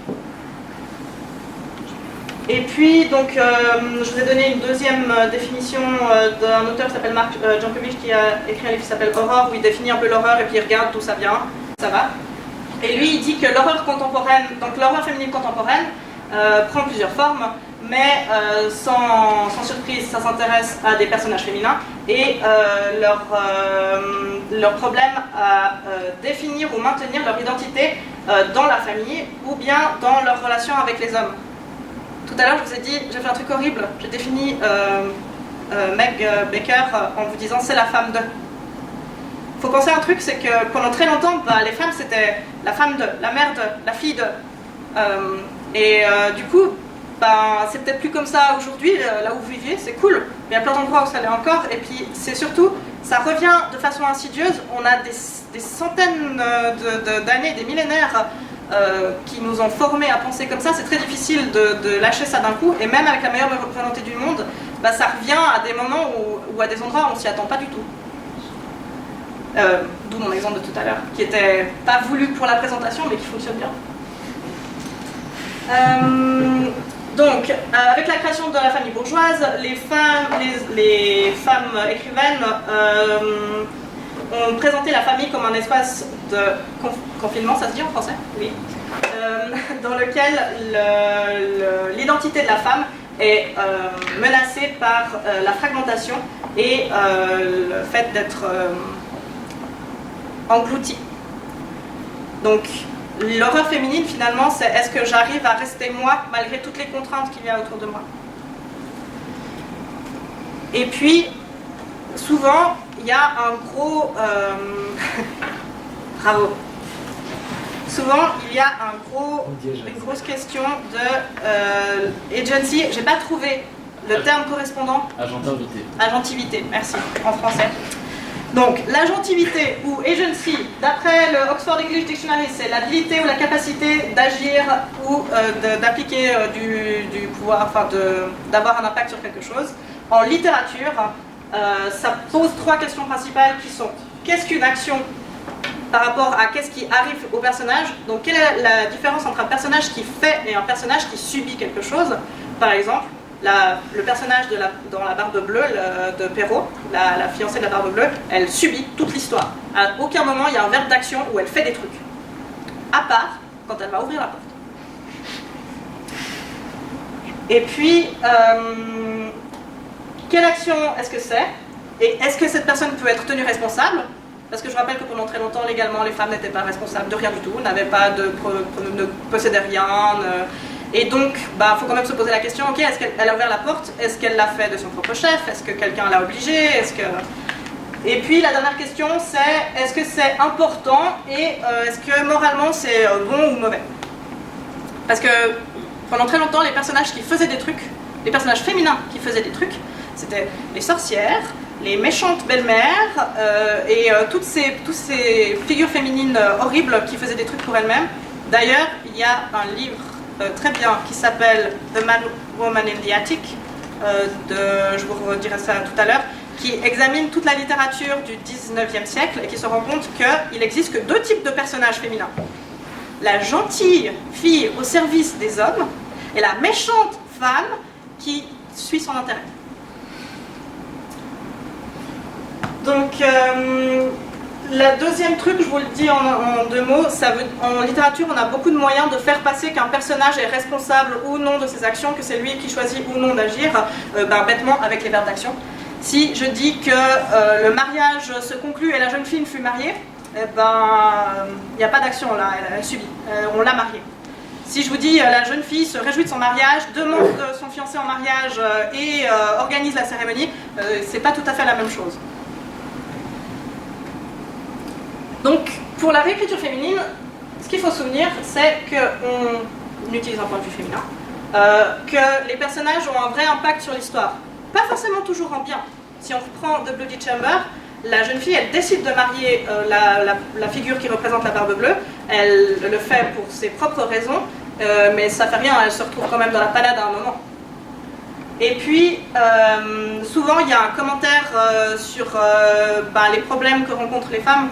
Et puis, donc, je vous ai donné une deuxième définition d'un auteur qui s'appelle Mark Jankovic, qui a écrit un livre qui s'appelle Horror, où il définit un peu l'horreur et puis il regarde d'où ça vient, ça va. Et lui, il dit que l'horreur contemporaine, donc l'horreur féminine contemporaine, prend plusieurs formes, mais sans surprise, ça s'intéresse à des personnages féminins et leur problème à définir ou maintenir leur identité dans la famille ou bien dans leur relation avec les hommes. Tout à l'heure, je vous ai dit, j'ai fait un truc horrible. J'ai défini Meg Baker en vous disant c'est la femme de. Il faut penser à un truc, c'est que pendant très longtemps, les femmes c'était la femme de, la mère de, la fille de. Du coup, c'est peut-être plus comme ça aujourd'hui, là où vous vivez, c'est cool. Mais il y a plein d'endroits où ça l'est encore. Et puis c'est surtout, ça revient de façon insidieuse. On a des centaines d'années, des millénaires qui nous ont formés à penser comme ça. C'est très difficile de lâcher ça d'un coup. Et même avec la meilleure volonté du monde, ça revient à des moments ou à des endroits où on ne s'y attend pas du tout. D'où mon exemple de tout à l'heure, qui était pas voulu pour la présentation, mais qui fonctionne bien. Donc, avec la création de la famille bourgeoise, les femmes écrivaines ont présenté la famille comme un espace de confinement, ça se dit en français? Oui. Dans lequel l'identité de la femme est menacée par la fragmentation et le fait d'être engloutie. Donc, l'horreur féminine, finalement, c'est est-ce que j'arrive à rester moi malgré toutes les contraintes qu'il y a autour de moi. Et puis, souvent, il y a un gros... Bravo. Souvent, il y a une grosse question de agency. J'ai pas trouvé le terme correspondant. Agentivité. Agentivité, merci, en français. Donc, l'agentivité ou agency, d'après le Oxford English Dictionary, c'est l'habilité ou la capacité d'agir ou d'appliquer du pouvoir, enfin d'avoir un impact sur quelque chose. En littérature, ça pose trois questions principales qui sont qu'est-ce qu'une action par rapport à qu'est-ce qui arrive au personnage. Donc, quelle est la différence entre un personnage qui fait et un personnage qui subit quelque chose. Par exemple, le personnage dans La Barbe Bleue de Perrault, la fiancée de La Barbe Bleue, elle subit toute l'histoire. À aucun moment il y a un verbe d'action où elle fait des trucs. À part quand elle va ouvrir la porte. Et puis, quelle action est-ce que c'est? Et est-ce que cette personne peut être tenue responsable? Parce que je rappelle que pendant très longtemps, légalement, les femmes n'étaient pas responsables de rien du tout, ne possédaient rien. Et donc, faut quand même se poser la question, ok, est-ce qu'elle a ouvert la porte? Est-ce qu'elle l'a fait de son propre chef? Est-ce que quelqu'un l'a obligée? Et puis la dernière question, c'est est-ce que c'est important et est-ce que moralement c'est bon ou mauvais? Parce que pendant très longtemps, les personnages qui faisaient des trucs, les personnages féminins qui faisaient des trucs, c'était les sorcières, les méchantes belles-mères et toutes ces figures féminines horribles qui faisaient des trucs pour elles-mêmes. D'ailleurs, il y a un livre très bien qui s'appelle The Man, Woman in the Attic, je vous redirai ça tout à l'heure, qui examine toute la littérature du 19e siècle et qui se rend compte qu'il n'existe que deux types de personnages féminins. La gentille fille au service des hommes et la méchante femme qui suit son intérêt. Donc, le deuxième truc, je vous le dis en deux mots, en littérature, on a beaucoup de moyens de faire passer qu'un personnage est responsable ou non de ses actions, que c'est lui qui choisit ou non d'agir, bêtement avec les verbes d'action. Si je dis que le mariage se conclut et la jeune fille fut mariée, il n'y a pas d'action là, elle subit, on l'a mariée. Si je vous dis la jeune fille se réjouit de son mariage, demande son fiancé en mariage et organise la cérémonie, c'est pas tout à fait la même chose. Donc, pour la réécriture féminine, ce qu'il faut se souvenir, c'est qu'on utilise un point de vue féminin, que les personnages ont un vrai impact sur l'histoire. Pas forcément toujours en bien. Si on reprend The Bloody Chamber, la jeune fille, elle décide de marier la figure qui représente la Barbe Bleue. Elle le fait pour ses propres raisons, mais ça fait rien, elle se retrouve quand même dans la panade à un moment. Et puis, souvent, il y a un commentaire sur les problèmes que rencontrent les femmes,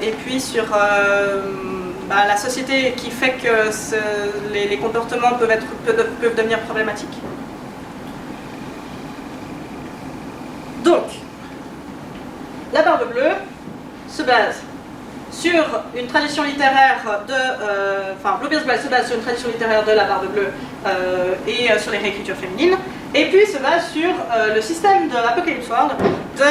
et puis sur la société qui fait que les comportements peuvent devenir problématiques. Donc, la Barbe Bleue se base sur une tradition littéraire de... enfin, Bluebeard's Bride se base sur une tradition littéraire de la Barbe Bleue et sur les réécritures féminines. Et puis se base sur le système de Apocalypse World de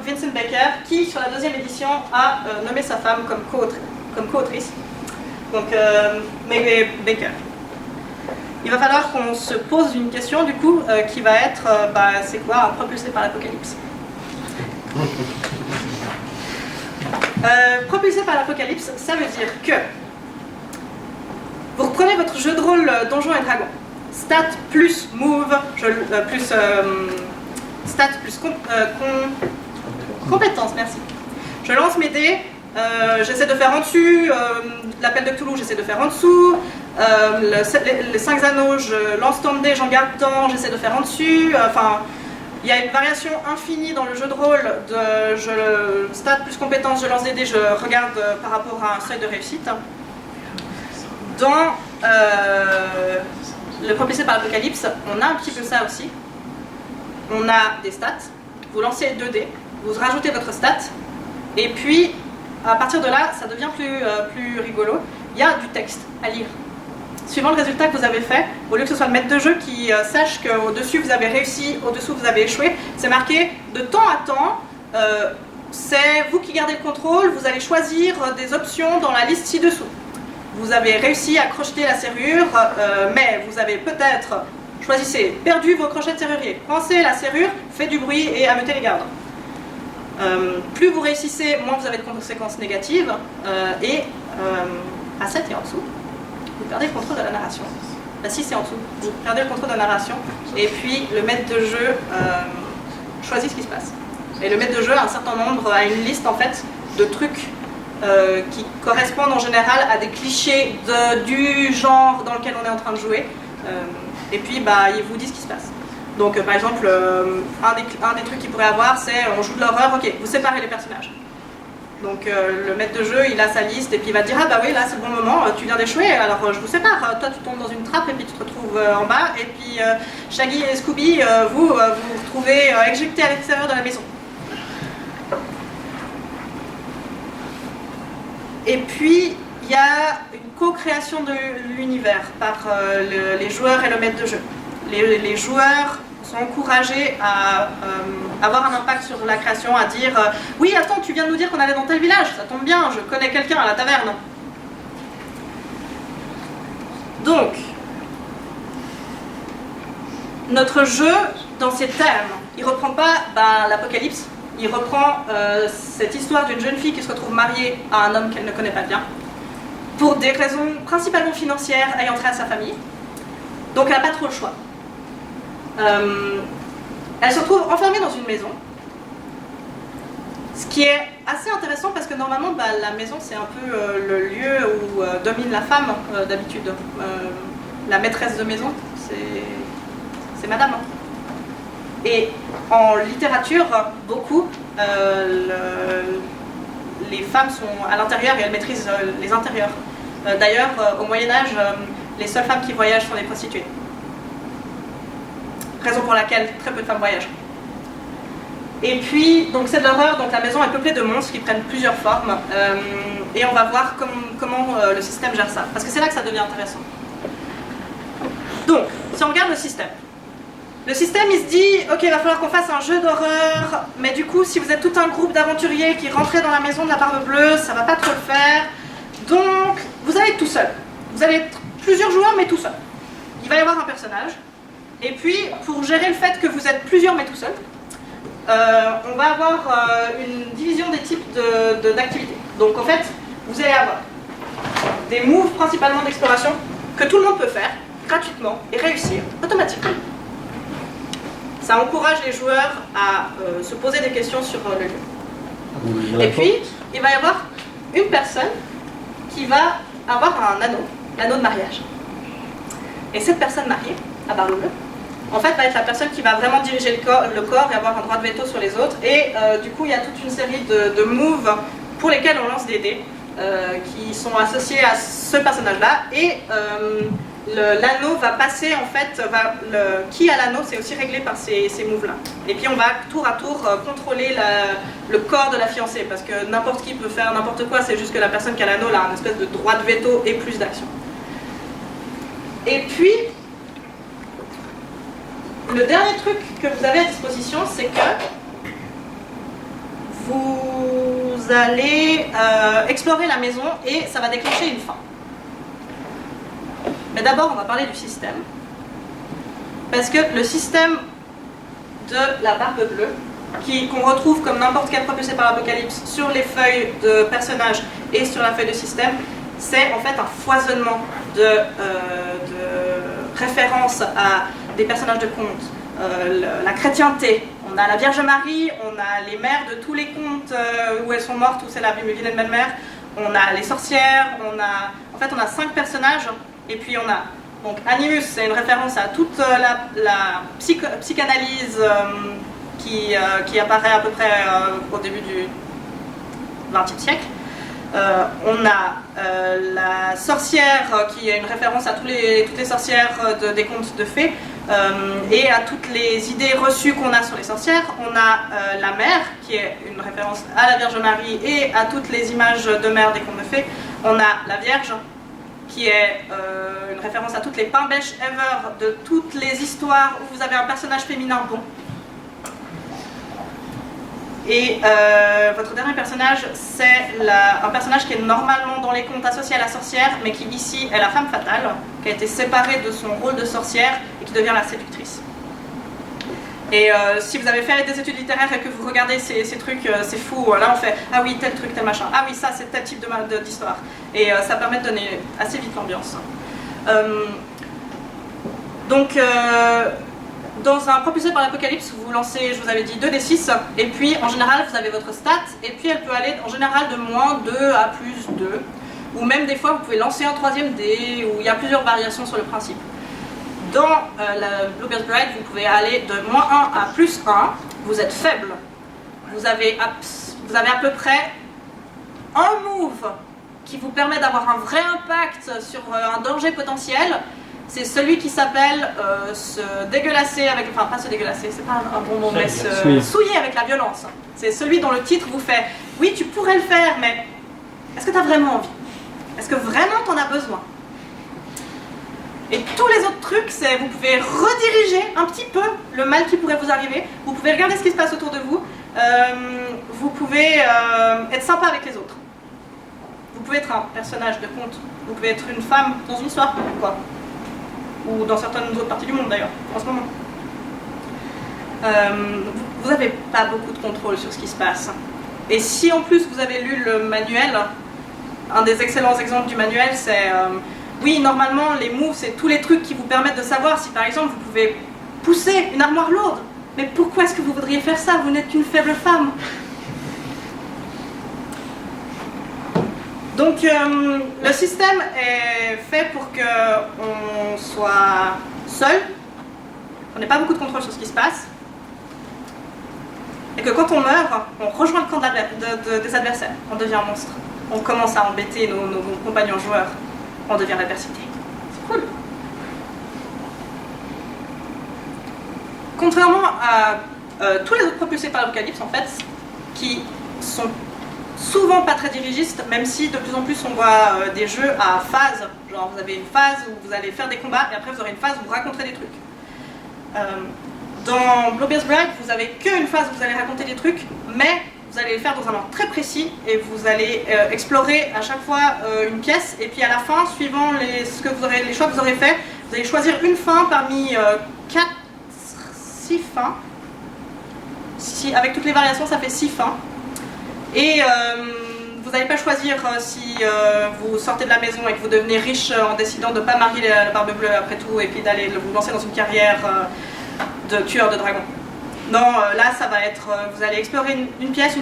Vincent Baker, qui, sur la 2e édition, a nommé sa femme comme co-autrice. Donc, Meg Baker. Il va falloir qu'on se pose une question, du coup, qui va être, c'est quoi propulsé par l'Apocalypse? Propulsé par l'Apocalypse, ça veut dire que vous reprenez votre jeu de rôle Donjons et Dragons, stat plus move, stat plus compétence, merci. Je lance mes dés, j'essaie de faire en dessus, l'appel de Cthulhu, j'essaie de faire en dessous, les 5 anneaux, je lance tant de dés, j'en garde tant, j'essaie de faire en dessus, enfin... Il y a une variation infinie dans le jeu de rôle de stat plus compétence, je lance des dés, je regarde par rapport à un seuil de réussite. Dans le propulsé par l'Apocalypse, on a un petit peu ça aussi. On a des stats, vous lancez 2 dés, vous rajoutez votre stat, et puis à partir de là, ça devient plus rigolo. Il y a du texte à lire. Suivant le résultat que vous avez fait, au lieu que ce soit le maître de jeu qui sache qu'au-dessus vous avez réussi, au-dessous vous avez échoué, c'est marqué de temps à temps, c'est vous qui gardez le contrôle, vous allez choisir des options dans la liste ci-dessous. Vous avez réussi à crocheter la serrure, mais vous avez peut-être, choisissez, perdu vos crochets de serrurier, coincez la serrure, fait du bruit et ameutez les gardes. Plus vous réussissez, moins vous avez de conséquences négatives, et à 7 et en dessous, vous perdez le contrôle de la narration. À 6 et en dessous, vous perdez le contrôle de la narration, et puis le maître de jeu choisit ce qui se passe. Et le maître de jeu a un certain nombre, a une liste en fait de trucs qui correspondent en général à des clichés du genre dans lequel on est en train de jouer, et puis il vous dit ce qui se passe. Donc par exemple, un des trucs qu'il pourrait avoir, c'est on joue de l'horreur, ok, vous séparez les personnages. Donc le maître de jeu, il a sa liste et puis il va te dire ah bah oui là c'est le bon moment, tu viens d'échouer, alors je vous sépare, toi tu tombes dans une trappe et puis tu te retrouves en bas, et puis Shaggy et Scooby, vous vous retrouvez éjectés à l'extérieur de la maison. Et puis il y a une co-création de l'univers par les joueurs et le maître de jeu. Les joueurs sont encouragés à avoir un impact sur la création, à dire oui attends, tu viens de nous dire qu'on allait dans tel village, ça tombe bien, je connais quelqu'un à la taverne. Donc notre jeu dans ses thèmes, il reprend pas l'apocalypse, il reprend cette histoire d'une jeune fille qui se retrouve mariée à un homme qu'elle ne connaît pas bien pour des raisons principalement financières ayant trait à sa famille, donc elle n'a pas trop le choix. Elle se retrouve enfermée dans une maison, ce qui est assez intéressant parce que normalement la maison c'est un peu le lieu où domine la femme d'habitude. La maîtresse de maison, c'est madame. Et en littérature, beaucoup, les femmes sont à l'intérieur et elles maîtrisent les intérieurs. D'ailleurs, au Moyen-Âge, les seules femmes qui voyagent sont les prostituées. Raison pour laquelle très peu de femmes voyagent. Et puis, donc c'est de l'horreur, donc la maison est peuplée de monstres qui prennent plusieurs formes, et on va voir comment le système gère ça, parce que c'est là que ça devient intéressant. Donc, si on regarde le système il se dit, ok, il va falloir qu'on fasse un jeu d'horreur, mais du coup, si vous êtes tout un groupe d'aventuriers qui rentrez dans la maison de la Barbe Bleue, ça va pas trop le faire, donc vous allez être tout seul. Vous allez être plusieurs joueurs, mais tout seul. Il va y avoir un personnage. Et puis, pour gérer le fait que vous êtes plusieurs mais tout seul, on va avoir une division des types d'activités. Donc en fait, vous allez avoir des moves principalement d'exploration que tout le monde peut faire gratuitement et réussir automatiquement. Ça encourage les joueurs à se poser des questions sur le lieu. Et puis, il va y avoir une personne qui va avoir un anneau, l'anneau de mariage. Et cette personne mariée, à Barbe Bleue, en fait, va être la personne qui va vraiment diriger le corps et avoir un droit de veto sur les autres. Et du coup, il y a toute une série de moves pour lesquels on lance des dés qui sont associés à ce personnage-là. Et l'anneau va passer, en fait, qui a l'anneau, c'est aussi réglé par ces moves-là. Et puis on va tour à tour contrôler le corps de la fiancée, parce que n'importe qui peut faire n'importe quoi, c'est juste que la personne qui a l'anneau a un espèce de droit de veto et plus d'action. Et puis, le dernier truc que vous avez à disposition, c'est que vous allez explorer la maison et ça va déclencher une fin. Mais d'abord, on va parler du système. Parce que le système de la barbe bleue, qu'on retrouve comme n'importe quel propulsé par l'Apocalypse sur les feuilles de personnages et sur la feuille de système, c'est en fait un foisonnement de références à des personnages de contes. La chrétienté, on a la Vierge Marie, on a les mères de tous les contes où elles sont mortes, où c'est la vilaine belle-mère, on a les sorcières, en fait on a 5 personnages, et puis on a donc Animus, c'est une référence à toute la psychanalyse qui apparaît à peu près au début du XXe siècle. On a la sorcière qui est une référence à toutes les sorcières des contes de fées et à toutes les idées reçues qu'on a sur les sorcières. On a la mère qui est une référence à la Vierge Marie et à toutes les images de mère des contes de fées. On a la Vierge qui est une référence à toutes les pains bêches ever de toutes les histoires où vous avez un personnage féminin bon. Et votre dernier personnage, c'est un personnage qui est normalement dans les contes associé à la sorcière, mais qui ici est la femme fatale, qui a été séparée de son rôle de sorcière et qui devient la séductrice. Et si vous avez fait des études littéraires et que vous regardez ces trucs, c'est fou, là on fait « Ah oui, tel truc, tel machin, ah oui, ça c'est tel type d'histoire ». Et ça permet de donner assez vite l'ambiance. Dans un propulsé par l'Apocalypse, vous lancez, je vous avais dit, 2d6, et puis en général vous avez votre stat, et puis elle peut aller en général de -2 à +2, ou même des fois vous pouvez lancer un 3e dé, où il y a plusieurs variations sur le principe. Dans la Bluebeard's Bride, vous pouvez aller de -1 à +1, vous êtes faible, vous avez à peu près un move qui vous permet d'avoir un vrai impact sur un danger potentiel. C'est celui qui s'appelle se dégueulasser avec... Enfin, pas se dégueulasser, c'est pas un bon mot, mais se souiller avec la violence. C'est celui dont le titre vous fait « Oui, tu pourrais le faire, mais est-ce que tu as vraiment envie? Est-ce que vraiment tu en as besoin ?» Et tous les autres trucs, c'est vous pouvez rediriger un petit peu le mal qui pourrait vous arriver. Vous pouvez regarder ce qui se passe autour de vous. Vous pouvez être sympa avec les autres. Vous pouvez être un personnage de conte. Vous pouvez être une femme dans une histoire, quoi. Ou dans certaines autres parties du monde d'ailleurs, en ce moment. Vous n'avez pas beaucoup de contrôle sur ce qui se passe. Et si en plus vous avez lu le manuel, un des excellents exemples du manuel, c'est... oui, normalement, les moves, c'est tous les trucs qui vous permettent de savoir si par exemple vous pouvez pousser une armoire lourde. Mais pourquoi est-ce que vous voudriez faire ça? Vous n'êtes qu'une faible femme. Donc le système est fait pour qu'on soit seul, qu'on n'ait pas beaucoup de contrôle sur ce qui se passe, et que quand on meurt, on rejoint le camp des adversaires, on devient un monstre. On commence à embêter nos compagnons joueurs, on devient l'adversité. C'est cool. Contrairement à tous les autres propulsés par l'Apocalypse, en fait, qui sont souvent pas très dirigistes, même si de plus en plus on voit des jeux à phases. Genre vous avez une phase où vous allez faire des combats et après vous aurez une phase où vous raconterez des trucs. Dans Bluebeard's Bride, vous avez qu'une phase où vous allez raconter des trucs, mais vous allez les faire dans un ordre très précis et vous allez explorer à chaque fois une pièce, et puis à la fin, suivant les choix que vous aurez fait, vous allez choisir une fin parmi 6 fins. Avec toutes les variations, ça fait 6 fins. Et vous n'allez pas choisir si vous sortez de la maison et que vous devenez riche en décidant de ne pas marier la barbe bleue après tout et puis d'aller vous lancer dans une carrière de tueur de dragons. Non, là ça va être, vous allez explorer une pièce,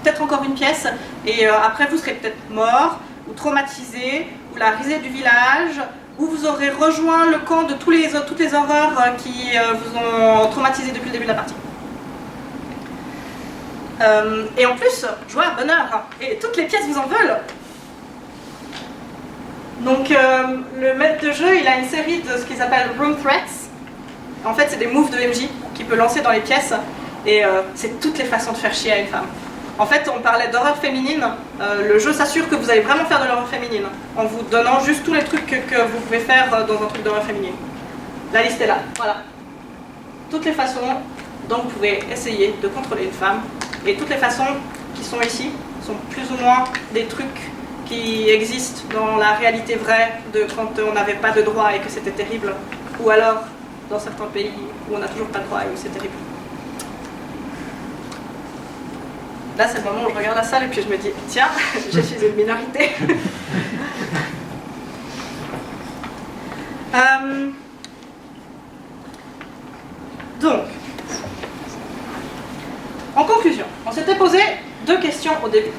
peut-être encore une pièce, et après vous serez peut-être mort, ou traumatisé, ou la risée du village, ou vous aurez rejoint le camp de toutes les horreurs qui vous ont traumatisé depuis le début de la partie. Et en plus, joie, bonheur, et toutes les pièces vous en veulent. Donc le maître de jeu, il a une série de ce qu'ils appellent room threats. En fait, c'est des moves de MJ qu'il peut lancer dans les pièces, et c'est toutes les façons de faire chier à une femme. En fait, on parlait d'horreur féminine. Le jeu s'assure que vous allez vraiment faire de l'horreur féminine, en vous donnant juste tous les trucs que vous pouvez faire dans un truc d'horreur féminine. La liste est là, voilà. Toutes les façons dont vous pouvez essayer de contrôler une femme, et toutes les façons qui sont ici sont plus ou moins des trucs qui existent dans la réalité vraie de quand on n'avait pas de droit et que c'était terrible, ou alors dans certains pays où on n'a toujours pas de droit et où c'est terrible. Là, c'est le moment où je regarde la salle et puis je me dis, tiens, je suis une minorité. Donc, en conclusion, on s'était posé 2 questions au début.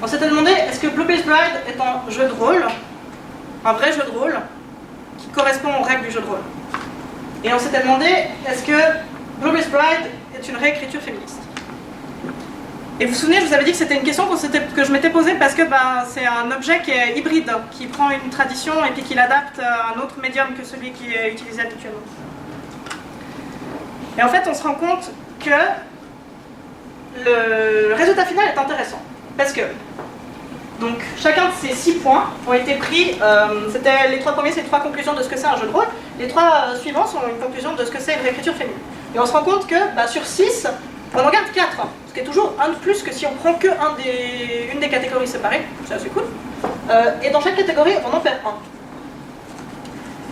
On s'était demandé, est-ce que Bluebeard's Bride est un jeu de rôle, un vrai jeu de rôle, qui correspond aux règles du jeu de rôle? Et on s'était demandé, est-ce que Bluebeard's Bride est une réécriture féministe? Et vous vous souvenez, je vous avais dit que c'était une question que je m'étais posée parce que c'est un objet qui est hybride, qui prend une tradition et puis qui l'adapte à un autre médium que celui qui est utilisé habituellement. Et en fait, on se rend compte que le résultat final est intéressant. Parce que donc, chacun de ces 6 points ont été pris, c'était les 3 premiers, c'est les 3 conclusions de ce que c'est un jeu de rôle. Les 3 suivants sont une conclusion de ce que c'est une réécriture féminine. Et on se rend compte que sur 6, on en garde 4, ce qui est toujours un de plus que si on prend que une des catégories séparées, c'est assez cool. Et dans chaque catégorie, on en perd un.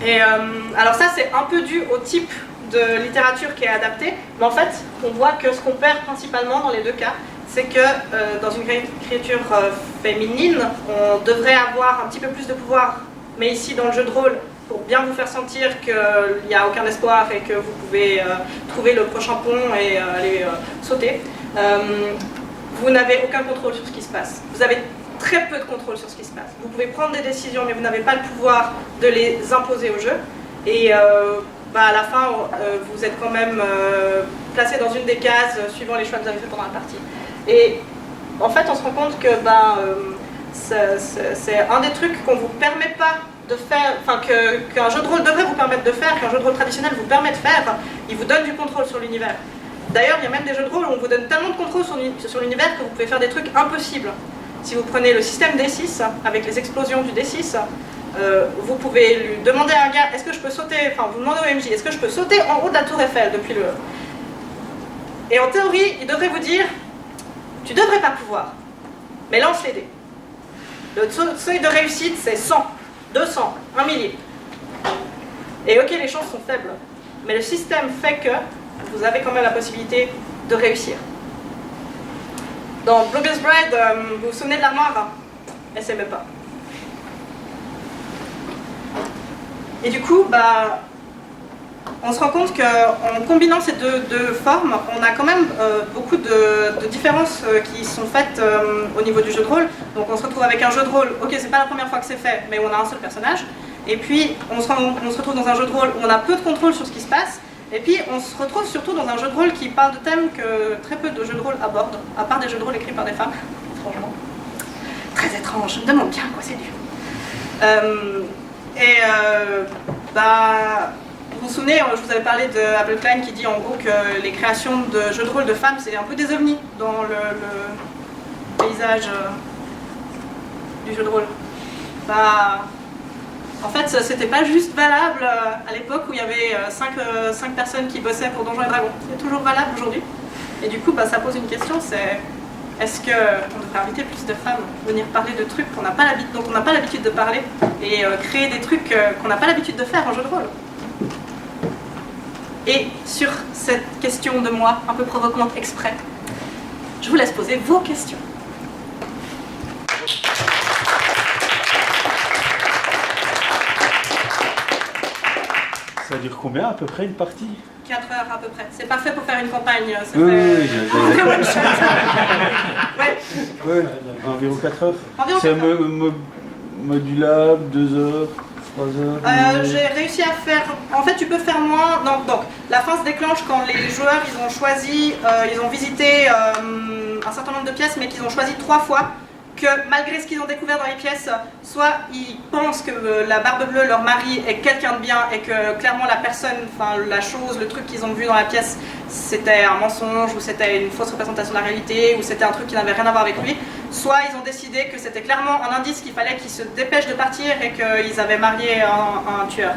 Et alors ça, c'est un peu dû au type de littérature qui est adaptée, mais en fait, on voit que ce qu'on perd principalement dans les 2 cas, c'est que dans une écriture féminine, on devrait avoir un petit peu plus de pouvoir, mais ici dans le jeu de rôle, pour bien vous faire sentir qu'il n'y a aucun espoir et que vous pouvez trouver le prochain pont et aller sauter, vous n'avez aucun contrôle sur ce qui se passe. Vous avez très peu de contrôle sur ce qui se passe. Vous pouvez prendre des décisions, mais vous n'avez pas le pouvoir de les imposer au jeu. Et à la fin, vous êtes quand même placé dans une des cases suivant les choix que vous avez fait pendant la partie. Et en fait, on se rend compte que c'est un des trucs qu'on ne vous permet pas de faire, qu'un jeu de rôle devrait vous permettre de faire, qu'un jeu de rôle traditionnel vous permet de faire. Il vous donne du contrôle sur l'univers. D'ailleurs, il y a même des jeux de rôle où on vous donne tellement de contrôle sur l'univers que vous pouvez faire des trucs impossibles. Si vous prenez le système D6, avec les explosions du D6, vous pouvez lui demander à un gars, est-ce que je peux sauter, vous demandez au MJ, est-ce que je peux sauter en haut de la tour Eiffel depuis le... Et en théorie, il devrait vous dire, tu devrais pas pouvoir, mais lance les dés. Le seuil de réussite, c'est 100, 200, 1 millier. Et ok, les chances sont faibles, mais le système fait que vous avez quand même la possibilité de réussir. Dans Bluebeard's Bride, vous vous souvenez de l'armoire? Elle s'aimait pas. Et du coup, on se rend compte qu'en combinant ces deux formes, on a quand même beaucoup de différences qui sont faites au niveau du jeu de rôle. Donc on se retrouve avec un jeu de rôle, ok, c'est pas la première fois que c'est fait, mais où on a un seul personnage. Et puis on se retrouve dans un jeu de rôle où on a peu de contrôle sur ce qui se passe. Et puis on se retrouve surtout dans un jeu de rôle qui parle de thèmes que très peu de jeux de rôle abordent, à part des jeux de rôle écrits par des femmes, franchement. Très étrange, je me demande bien à quoi c'est dû. Vous vous souvenez, je vous avais parlé de Abel Klein qui dit en gros que les créations de jeux de rôle de femmes, c'est un peu des ovnis dans le paysage du jeu de rôle. En fait, c'était pas juste valable à l'époque où il y avait 5 personnes qui bossaient pour Donjons et Dragons. C'est toujours valable aujourd'hui. Et du coup, ça pose une question, c'est est-ce qu'on devrait inviter plus de femmes, venir parler de trucs dont on n'a pas l'habitude de parler et créer des trucs qu'on n'a pas l'habitude de faire en jeu de rôle? Et sur cette question de moi, un peu provocante exprès, je vous laisse poser vos questions. Ça dure combien à peu près une partie? 4 heures à peu près. C'est parfait pour faire une campagne. Oui, Ouais. Environ 4 heures. C'est modulable, 2 heures, 3 heures. J'ai réussi à faire... En fait, tu peux faire moins... Non, donc, la fin se déclenche quand les joueurs, ils ont choisi... ils ont visité un certain nombre de pièces, mais qu'ils ont choisi 3 fois que malgré ce qu'ils ont découvert dans les pièces, soit ils pensent que la Barbe Bleue, leur mari, est quelqu'un de bien et que clairement la personne, enfin la chose, le truc qu'ils ont vu dans la pièce, c'était un mensonge ou c'était une fausse représentation de la réalité ou c'était un truc qui n'avait rien à voir avec lui, soit ils ont décidé que c'était clairement un indice qu'il fallait qu'ils se dépêchent de partir et qu'ils avaient marié un tueur.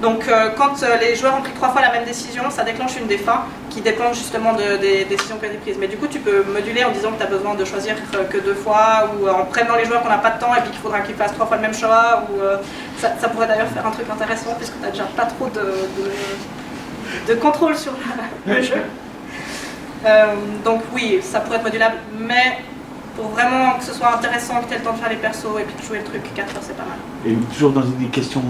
Donc quand les joueurs ont pris 3 fois la même décision, ça déclenche une des fins qui dépend justement des décisions qui ont été prises. Mais du coup tu peux moduler en disant que tu as besoin de choisir que 2 fois ou en prévenant les joueurs qu'on n'a pas de temps et puis qu'il faudra qu'ils fassent 3 fois le même choix. Ou, ça pourrait d'ailleurs faire un truc intéressant puisque tu n'as déjà pas trop de contrôle sur le jeu. Donc oui, ça pourrait être modulable, mais pour vraiment que ce soit intéressant, que tu aies le temps de faire les persos et puis de jouer le truc, 4 heures c'est pas mal. Et toujours dans des questions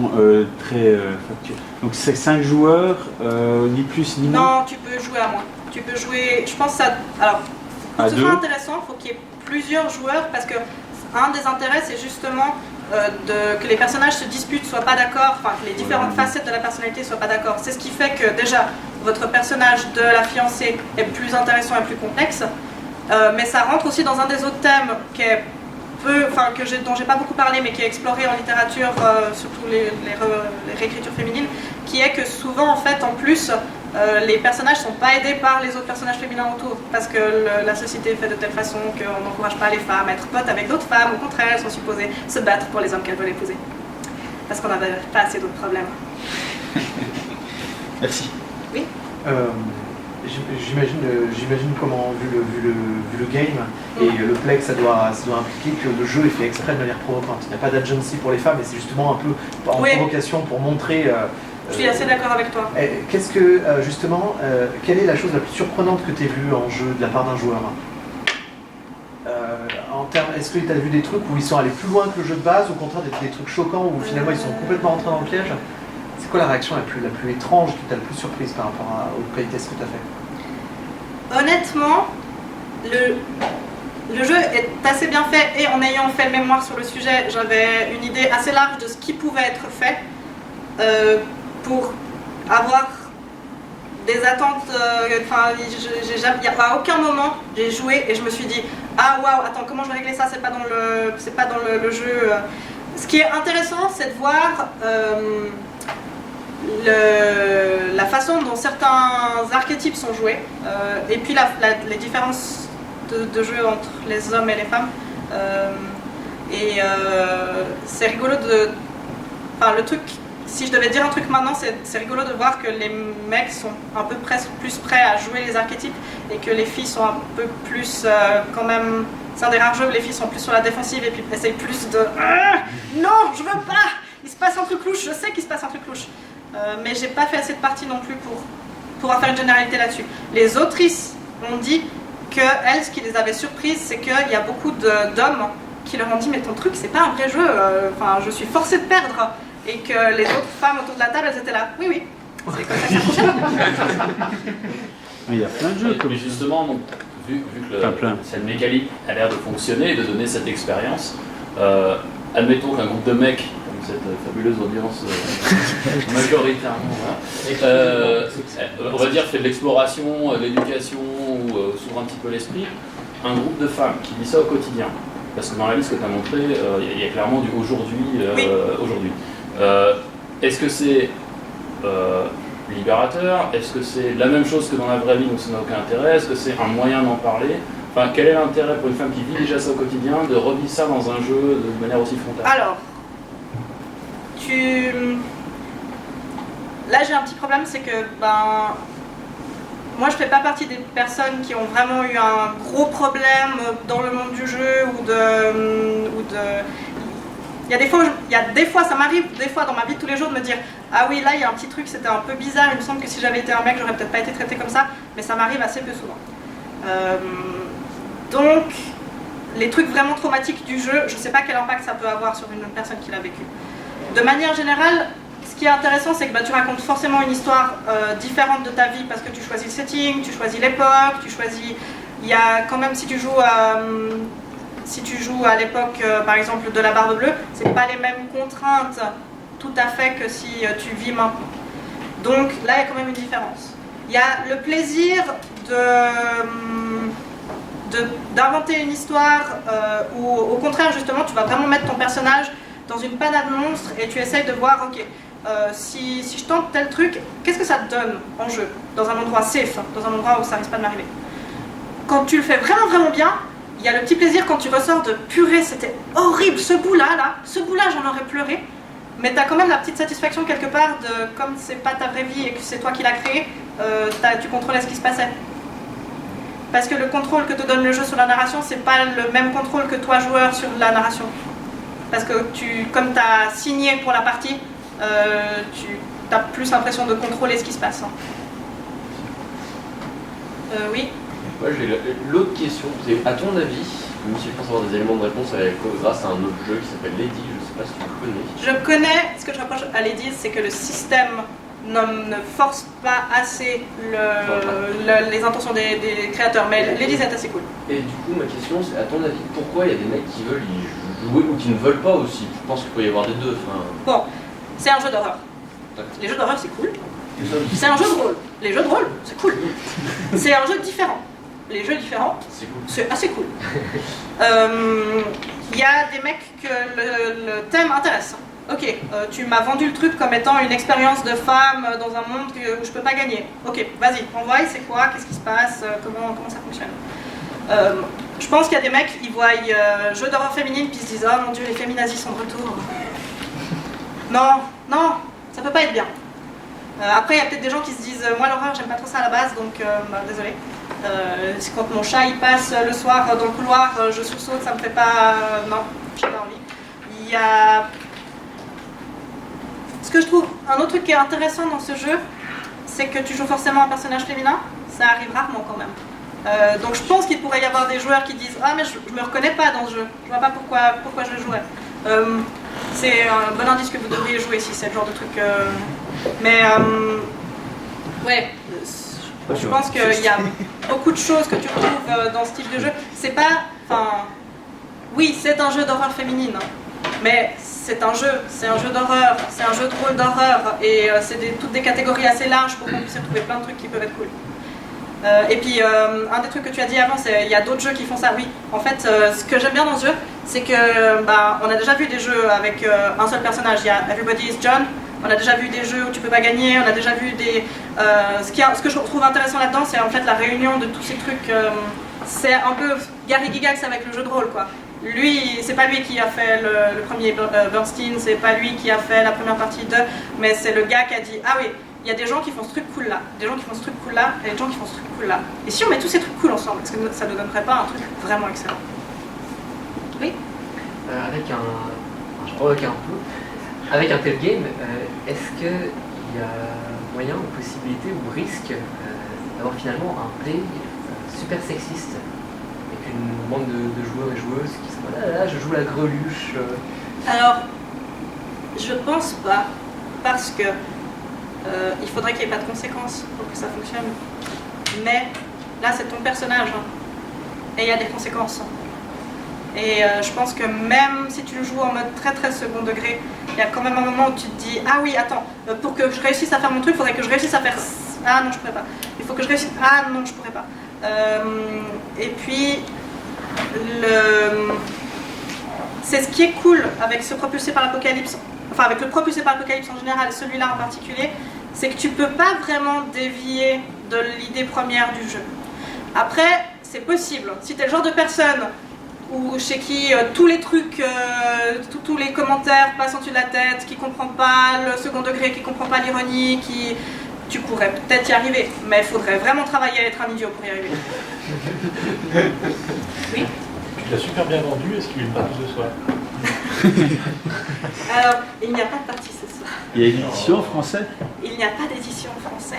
très factuelles. Donc c'est 5 joueurs, ni plus ni moins. Non, tu peux jouer à moins. Tu peux jouer, je pense ça. Alors, pour que ce soit intéressant, il faut qu'il y ait plusieurs joueurs parce que un des intérêts c'est justement que les personnages se disputent, soient pas d'accord, enfin que les différentes facettes de la personnalité soient pas d'accord. C'est ce qui fait que déjà votre personnage de la fiancée est plus intéressant et plus complexe. Mais ça rentre aussi dans un des autres thèmes qui est dont j'ai pas beaucoup parlé mais qui est exploré en littérature, surtout les réécritures féminines, qui est que souvent en fait en plus les personnages sont pas aidés par les autres personnages féminins autour parce que la société est faite de telle façon qu'on n'encourage pas les femmes à être potes avec d'autres femmes, au contraire elles sont supposées se battre pour les hommes qu'elles veulent épouser parce qu'on n'avait pas assez d'autres problèmes. Merci. Oui. J'imagine comment, vu le game et le play que ça doit impliquer, que le jeu est fait exprès de manière provocante. Il n'y a pas d'agency pour les femmes, mais c'est justement un peu en provocation pour montrer... Je suis assez d'accord avec toi. Qu'est-ce que, justement, quelle est la chose la plus surprenante que tu as vue en jeu de la part d'un joueur ? Est-ce que tu as vu des trucs où ils sont allés plus loin que le jeu de base, ou au contraire des trucs choquants où finalement ils sont complètement rentrés dans le piège ? C'est quoi la réaction la plus étrange qui t'a le plus surprise par rapport au playtest que tu as fait ? Honnêtement, le jeu est assez bien fait et en ayant fait le mémoire sur le sujet, j'avais une idée assez large de ce qui pouvait être fait pour avoir des attentes. À aucun moment j'ai joué et je me suis dit ah waouh, attends, comment je vais régler ça, c'est pas dans le jeu. Ce qui est intéressant, c'est de voir la façon dont certains archétypes sont joués et puis les différences de jeu entre les hommes et les femmes c'est rigolo le truc, si je devais dire un truc maintenant, c'est rigolo de voir que les mecs sont un peu plus prêts à jouer les archétypes et que les filles sont un peu plus quand même, c'est un des rares jeux où les filles sont plus sur la défensive et puis essayent plus de non, je veux pas, il se passe un truc louche, je sais qu'il se passe un truc louche. Mais j'ai pas fait assez de parties non plus pour pouvoir faire une généralité là-dessus. Les autrices ont dit que elles, ce qui les avait surprises, c'est qu'il y a beaucoup d'hommes qui leur ont dit mais ton truc c'est pas un vrai jeu, je suis forcée de perdre, et que les autres femmes autour de la table elles étaient là, oui, c'est comme ça que ça fonctionne. Il y a plein de jeux comme mais justement, donc, vu que cette mécanique a l'air de fonctionner et de donner cette expérience, admettons qu'un groupe de mecs cette fabuleuse audience majoritairement, on va dire fait de l'exploration, de l'éducation ou s'ouvre un petit peu l'esprit, un groupe de femmes qui vit ça au quotidien, parce que dans la liste que tu as montré, il y a clairement du aujourd'hui. Est-ce que c'est libérateur? Est-ce que c'est la même chose que dans la vraie vie, donc ça n'a aucun intérêt? Est-ce que c'est un moyen d'en parler? Enfin, quel est l'intérêt pour une femme qui vit déjà ça au quotidien de revivre ça dans un jeu de manière aussi frontale? Alors, là j'ai un petit problème, c'est que moi je fais pas partie des personnes qui ont vraiment eu un gros problème dans le monde du jeu il y a des fois, ça m'arrive des fois dans ma vie de tous les jours de me dire ah oui, là il y a un petit truc, c'était un peu bizarre, il me semble que si j'avais été un mec j'aurais peut-être pas été traité comme ça, mais ça m'arrive assez peu souvent. Donc les trucs vraiment traumatiques du jeu, je sais pas quel impact ça peut avoir sur une personne qui l'a vécu. De manière générale, ce qui est intéressant, c'est que tu racontes forcément une histoire différente de ta vie parce que tu choisis le setting, tu choisis l'époque, tu choisis... Il y a quand même, si tu joues à l'époque, par exemple, de la Barbe Bleue, c'est pas les mêmes contraintes tout à fait que si tu vis maintenant. Donc là, il y a quand même une différence. Il y a le plaisir d'inventer une histoire où au contraire justement tu vas vraiment mettre ton personnage dans une panade monstre et tu essayes de voir ok, si je tente tel truc, qu'est-ce que ça te donne en jeu, dans un endroit safe, hein, dans un endroit où ça risque pas de m'arriver. Quand tu le fais vraiment bien, il y a le petit plaisir quand tu ressors de purée, c'était horrible ce bout-là, j'en aurais pleuré. Mais tu as quand même la petite satisfaction quelque part de, comme c'est pas ta vraie vie et que c'est toi qui l'as créé, tu contrôlais ce qui se passait. Parce que le contrôle que te donne le jeu sur la narration, c'est pas le même contrôle que toi joueur sur la narration. Parce que comme tu as signé pour la partie, tu as plus l'impression de contrôler ce qui se passe. Oui. Moi j'ai l'autre question, c'est à ton avis, même si je pense avoir des éléments de réponse grâce à un autre jeu qui s'appelle Lady, je sais pas si tu le connais. Je connais, ce que je reproche à Lady, c'est que le système ne force pas assez les intentions des créateurs, mais Lady c'est assez cool. Et du coup ma question c'est à ton avis, pourquoi il y a des mecs qui veulent y jouer ou qui ne veulent pas aussi? Je pense qu'il peut y avoir des deux. Bon, c'est un jeu d'horreur. Les jeux d'horreur c'est cool. C'est un jeu de rôle. Les jeux de rôle, c'est cool. C'est un jeu différent. Les jeux différents, c'est assez cool. Il y a des mecs que le thème intéresse. Ok, tu m'as vendu le truc comme étant une expérience de femme dans un monde où je peux pas gagner. Ok, vas-y, envoie, c'est quoi, qu'est-ce qui se passe, comment ça fonctionne. Je pense qu'il y a des mecs, ils voient jeu d'horreur féminine, puis ils se disent oh mon dieu, les féminazis sont de retour. Non, ça peut pas être bien. Après, il y a peut-être des gens qui se disent moi l'horreur, j'aime pas trop ça à la base, donc désolé. C'est quand mon chat il passe le soir dans le couloir, je sursaute, ça me fait pas. Non, j'ai pas envie. Il y a. Ce que je trouve, un autre truc qui est intéressant dans ce jeu, c'est que tu joues forcément un personnage féminin, ça arrive rarement quand même. Donc je pense qu'il pourrait y avoir des joueurs qui disent ah mais je me reconnais pas dans ce jeu, je vois pas pourquoi je le jouerais. C'est un bon indice que vous devriez jouer si c'est le genre de truc. Mais ouais. Je pense qu'il y a beaucoup de choses que tu retrouves dans ce type de jeu. C'est pas... Enfin... Oui, c'est un jeu d'horreur féminine. Mais c'est un jeu d'horreur, c'est un jeu de rôle d'horreur. Et c'est toutes des catégories assez larges pour qu'on puisse trouver plein de trucs qui peuvent être cool. Et puis, un des trucs que tu as dit avant, c'est il y a d'autres jeux qui font ça. Oui, en fait, ce que j'aime bien dans ce jeu, c'est que on a déjà vu des jeux avec un seul personnage. Il y a Everybody is John. On a déjà vu des jeux où tu peux pas gagner, on a déjà vu des... ce que je trouve intéressant là-dedans, c'est en fait la réunion de tous ces trucs. C'est un peu Gary Gygax avec le jeu de rôle, quoi. Lui, c'est pas lui qui a fait le premier Bernstein, c'est pas lui qui a fait la première partie de... Mais c'est le gars qui a dit, ah oui, il y a des gens qui font ce truc cool là, des gens qui font ce truc cool là, et des gens qui font ce truc cool là. Et si on met tous ces trucs cool ensemble, est-ce que ça ne donnerait pas un truc vraiment excellent? Oui. Je provoque un peu. Avec un tel game, est-ce qu'il y a moyen ou possibilité ou risque d'avoir finalement un play super sexiste avec une bande de joueurs et joueuses qui sont là, je joue la greluche Alors, je pense pas, parce que il faudrait qu'il n'y ait pas de conséquences pour que ça fonctionne. Mais là, c'est ton personnage, hein, et il y a des conséquences. Et je pense que même si tu le joues en mode très très second degré, il y a quand même un moment où tu te dis ah oui attends, pour que je réussisse à faire mon truc, il faudrait que je réussisse à faire ah non je pourrais pas. Il faut que je réussisse ah non je pourrais pas. Et puis c'est ce qui est cool avec ce propulsé par l'apocalypse, enfin avec le propulsé par l'apocalypse en général, celui-là en particulier, c'est que tu peux pas vraiment dévier de l'idée première du jeu. Après c'est possible, si tu es le genre de personne ou chez qui tous les trucs, tous les commentaires passent en dessus de la tête, qui comprend pas le second degré, qui comprend pas l'ironie, tu pourrais peut-être y arriver, mais il faudrait vraiment travailler à être un idiot pour y arriver. Oui. Tu l'as super bien vendu, est-ce qu'il y a une partie ce soir? Alors, il n'y a pas de partie ce soir. Il y a une édition en français? Il n'y a pas d'édition en français.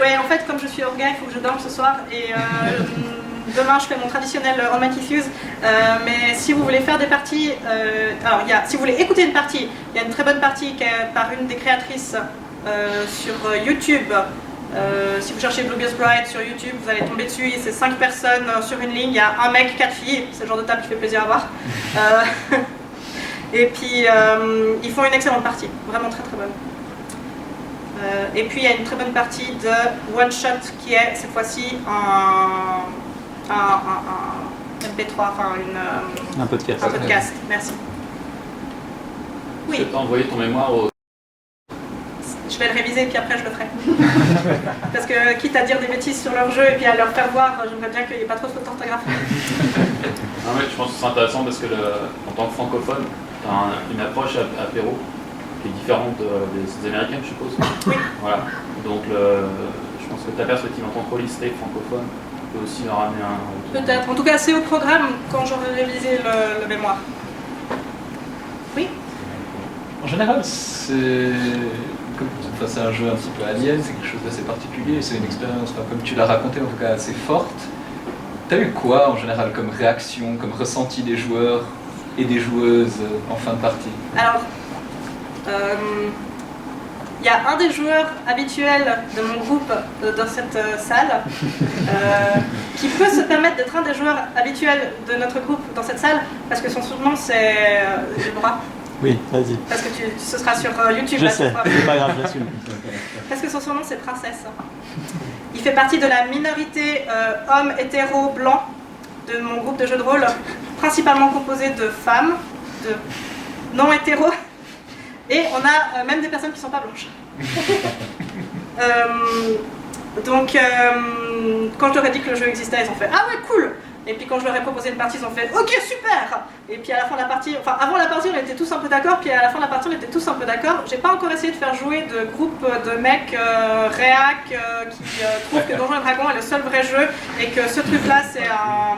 Ouais, en fait, comme je suis orga, il faut que je dorme ce soir et demain je fais mon traditionnel On Mighty Fuse. Mais si vous voulez faire des parties, si vous voulez écouter une partie, il y a une très bonne partie qui est par une des créatrices sur YouTube. Si vous cherchez Bluebeard's Bride sur YouTube, vous allez tomber dessus. C'est 5 personnes sur une ligne, il y a un mec, 4 filles. C'est le genre de table qui fait plaisir à voir. Et puis ils font une excellente partie, vraiment très très bonne. Et puis il y a une très bonne partie de one shot qui est cette fois-ci un MP3, enfin Un podcast. un podcast. Merci. Tu Oui, peux envoyer ton mémoire au. je vais le réviser et puis après je le ferai. Parce que quitte à dire des bêtises sur leur jeu et puis à leur faire voir, j'aimerais bien qu'il n'y ait pas trop de fautes d'orthographe. Ah ouais, je pense que c'est intéressant parce que en tant que francophone, tu as une approche apéro qui est différente des Américains, je suppose. Oui. Voilà. Donc je pense que ta perspective en tant que rôliste francophone peut aussi leur amener un. Peut-être. En tout cas, c'est au programme quand j'aurai révisé le mémoire. Oui. En général, c'est comme c'est un jeu un petit peu alien, c'est quelque chose d'assez particulier, c'est une expérience, enfin, comme tu l'as raconté, en tout cas assez forte. T'as eu quoi en général comme réaction, comme ressenti des joueurs et des joueuses en fin de partie? Alors, il y a un des joueurs habituels de mon groupe dans cette salle qui peut se permettre d'être un des joueurs habituels de notre groupe dans cette salle parce que son surnom c'est Déborah. Oui, vas-y. Parce que ce sera sur YouTube. Je là, sais, c'est pas grave, j'assume. Parce que son surnom c'est Princesse. Il fait partie de la minorité hommes hétéros blancs de mon groupe de jeux de rôle, principalement composé de femmes, de non hétéros, et on a même des personnes qui ne sont pas blanches. Donc, quand je leur ai dit que le jeu existait, ils ont fait « Ah ouais, cool !» Et puis quand je leur ai proposé une partie, ils ont fait « Ok, super !» Et puis à la fin de la partie, enfin avant la partie, on était tous un peu d'accord, puis à la fin de la partie, on était tous un peu d'accord. J'ai pas encore essayé de faire jouer de groupe de mecs réac qui trouvent que Donjons et Dragons est le seul vrai jeu, et que ce truc-là, c'est un...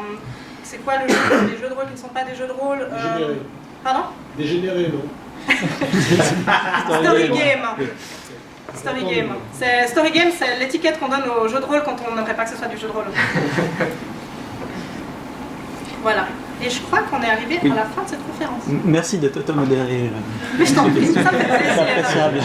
C'est quoi le jeu? Des jeux de rôle qui ne sont pas des jeux de rôle Dégénéré. Pardon? Dégénéré, non? Story game. Story game. Story game, c'est l'étiquette qu'on donne aux jeux de rôle quand on n'aimerait pas que ce soit du jeu de rôle. Voilà. Et je crois qu'on est arrivé à la fin de cette conférence. Merci de t'auto-modérer. Mais je t'en prie, ça me fait plaisir. Appréciable.